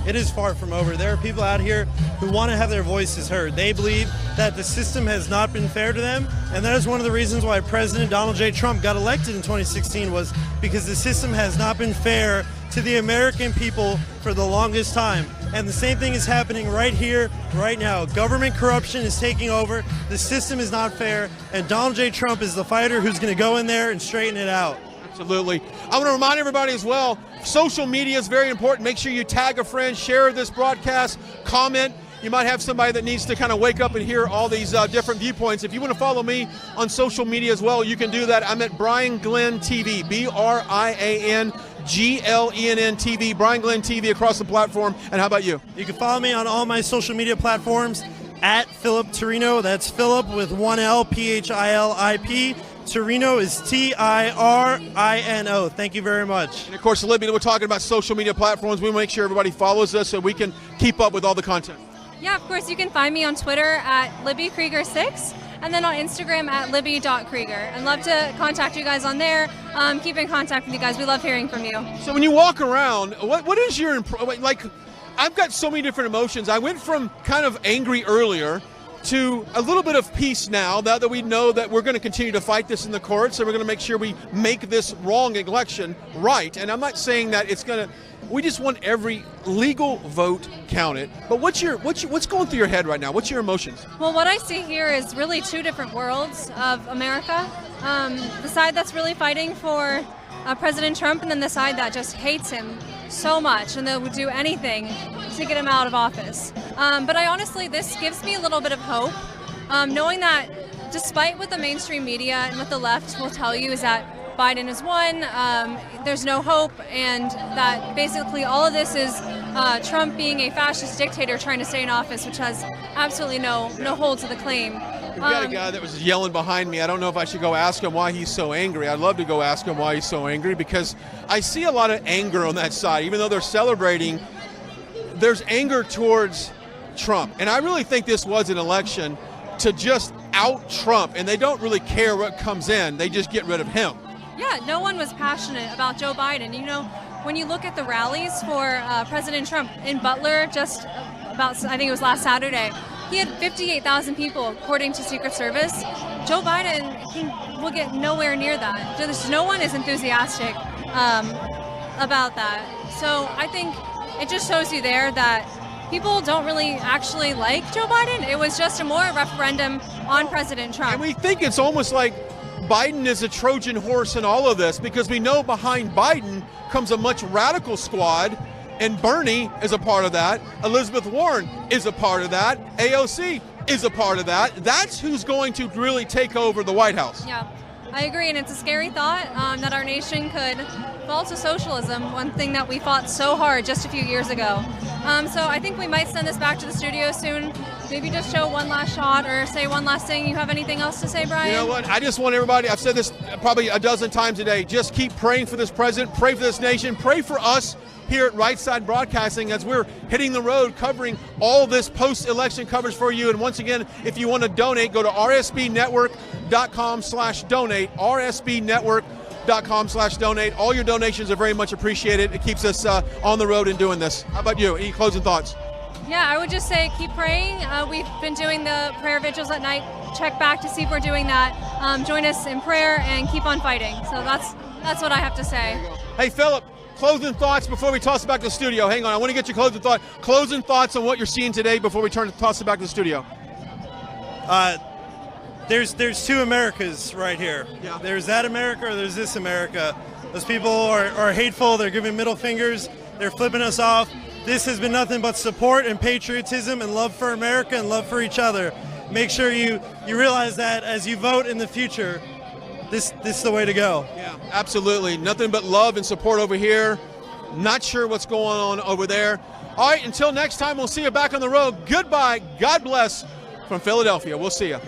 It is far from over. There are people out here who want to have their voices heard. They believe that the system has not been fair to them, and that is one of the reasons why President Donald J. Trump got elected in 2016, was because the system has not been fair to the American people for the longest time. And the same thing is happening right here, right now. Government corruption is taking over, the system is not fair, and Donald J. Trump is the fighter who's going to go in there and straighten it out. Absolutely. I want to remind everybody as well, social media is very important. Make sure you tag a friend, share this broadcast, comment. You might have somebody that needs to kind of wake up and hear all these different viewpoints. If you want to follow me on social media as well, you can do that. I'm at Brian Glenn TV, BrianGlenn TV, Brian Glenn TV across the platform. And how about you? You can follow me on all my social media platforms at Philip Torino. That's Philip with 1 L, PHILIP. Torino is TIRINO. Thank you very much. And of course, Libby, we're talking about social media platforms. We make sure everybody follows us so we can keep up with all the content. Yeah, of course, you can find me on Twitter at LibbyKrieger6, and then on Instagram at Libby.Krieger. I'd love to contact you guys on there. Keep in contact with you guys. We love hearing from you. So when you walk around, what is your, like, I've got so many different emotions. I went from kind of angry earlier to a little bit of peace now that we know that we're going to continue to fight this in the courts, and we're going to make sure we make this wrong election right. And I'm not saying that it's going to. We just want every legal vote counted. But what's going through your head right now? What's your emotions? Well, what I see here is really two different worlds of America. The side that's really fighting for President Trump, and then the side that just hates him so much and that would do anything to get him out of office. But this gives me a little bit of hope, knowing that despite what the mainstream media and what the left will tell you is that Biden has won, there's no hope, and that basically all of this is Trump being a fascist dictator trying to stay in office, which has absolutely no hold to the claim. We've got a guy that was yelling behind me. I don't know if I should go ask him why he's so angry. I'd love to go ask him why he's so angry, because I see a lot of anger on that side. Even though they're celebrating, there's anger towards Trump. And I really think this was an election to just out Trump, and they don't really care what comes in. They just get rid of him. Yeah, no one was passionate about Joe Biden. You know, when you look at the rallies for President Trump in Butler, just about, I think it was last Saturday, he had 58,000 people, according to Secret Service. Joe Biden, he will get nowhere near that. No one is enthusiastic about that. So I think it just shows you there that people don't really actually like Joe Biden. It was just a more referendum on President Trump. And we think it's almost like Biden is a Trojan horse in all of this, because we know behind Biden comes a much radical squad, and Bernie is a part of that. Elizabeth Warren is a part of that. AOC is a part of that. That's who's going to really take over the White House. Yeah, I agree, and it's a scary thought that our nation could fall to socialism, one thing that we fought so hard just a few years ago. So I think we might send this back to the studio soon. Maybe just show one last shot or say one last thing. You have anything else to say, Brian? You know what? I just want everybody, I've said this probably a dozen times today, just keep praying for this president, pray for this nation, pray for us here at Right Side Broadcasting as we're hitting the road covering all this post-election coverage for you. And once again, if you want to donate, go to rsbnetwork.com/donate, rsbnetwork.com/donate. All your donations are very much appreciated. It keeps us on the road and doing this. How about you? Any closing thoughts? Yeah, I would just say keep praying. We've been doing the prayer vigils at night. Check back to see if we're doing that. Join us in prayer and keep on fighting. So that's what I have to say. Hey, Philip, closing thoughts before we toss it back to the studio. Hang on, I want to get your closing thought. Closing thoughts on what you're seeing today before we toss it back to the studio. There's two Americas right here. Yeah. There's that America or there's this America. Those people are hateful. They're giving middle fingers. They're flipping us off. This has been nothing but support and patriotism and love for America and love for each other. Make sure you realize that as you vote in the future, this is the way to go. Yeah, absolutely. Nothing but love and support over here. Not sure what's going on over there. All right, until next time, we'll see you back on the road. Goodbye. God bless from Philadelphia. We'll see you.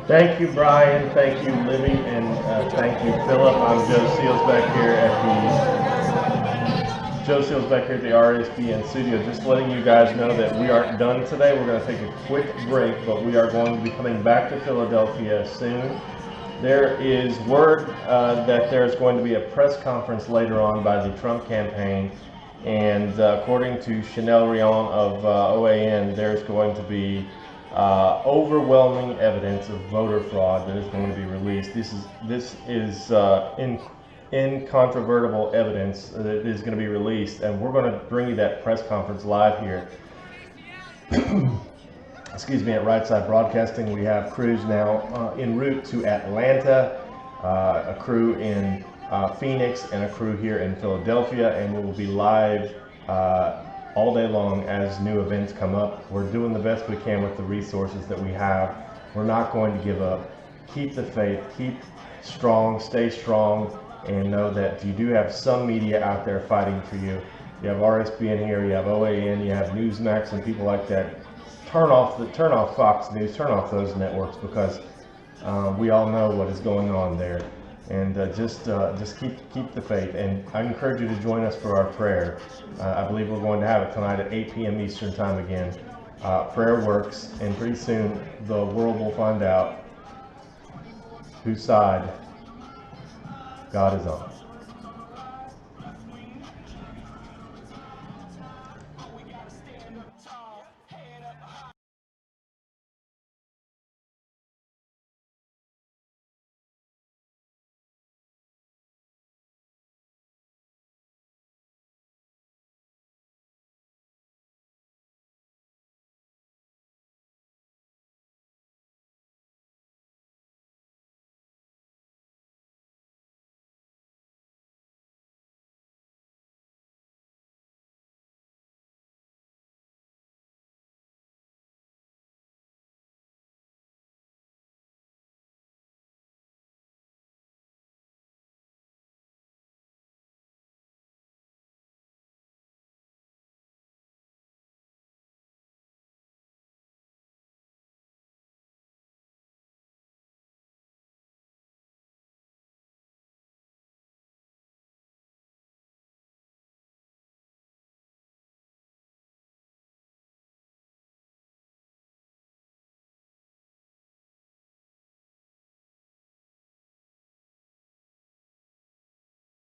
Thank you, Brian. Thank you, Libby, and thank you, Philip. I'm Joe Seals back here at the RSBN studio. Just letting you guys know that we aren't done today. We're going to take a quick break, but we are going to be coming back to Philadelphia soon. There is word that there's going to be a press conference later on by the Trump campaign, and according to Chanel Rion of OAN, there's going to be overwhelming evidence of voter fraud that is going to be released. This is incontrovertible evidence that is going to be released, and we're going to bring you that press conference live here. Excuse me, at Right Side Broadcasting. We have crews now en route to Atlanta, a crew in Phoenix, and a crew here in Philadelphia, and we will be live all day long as new events come up. We're doing the best we can with the resources that we have. We're not going to give up. Keep the faith, keep strong, stay strong, and know that you do have some media out there fighting for you. You have RSBN here, you have OAN, you have Newsmax and people like that. Turn off Fox News, turn off those networks, because we all know what is going on there. And just keep the faith. And I encourage you to join us for our prayer. I believe we're going to have it tonight at 8 p.m. Eastern Time again. Prayer works, and pretty soon the world will find out whose side God is on.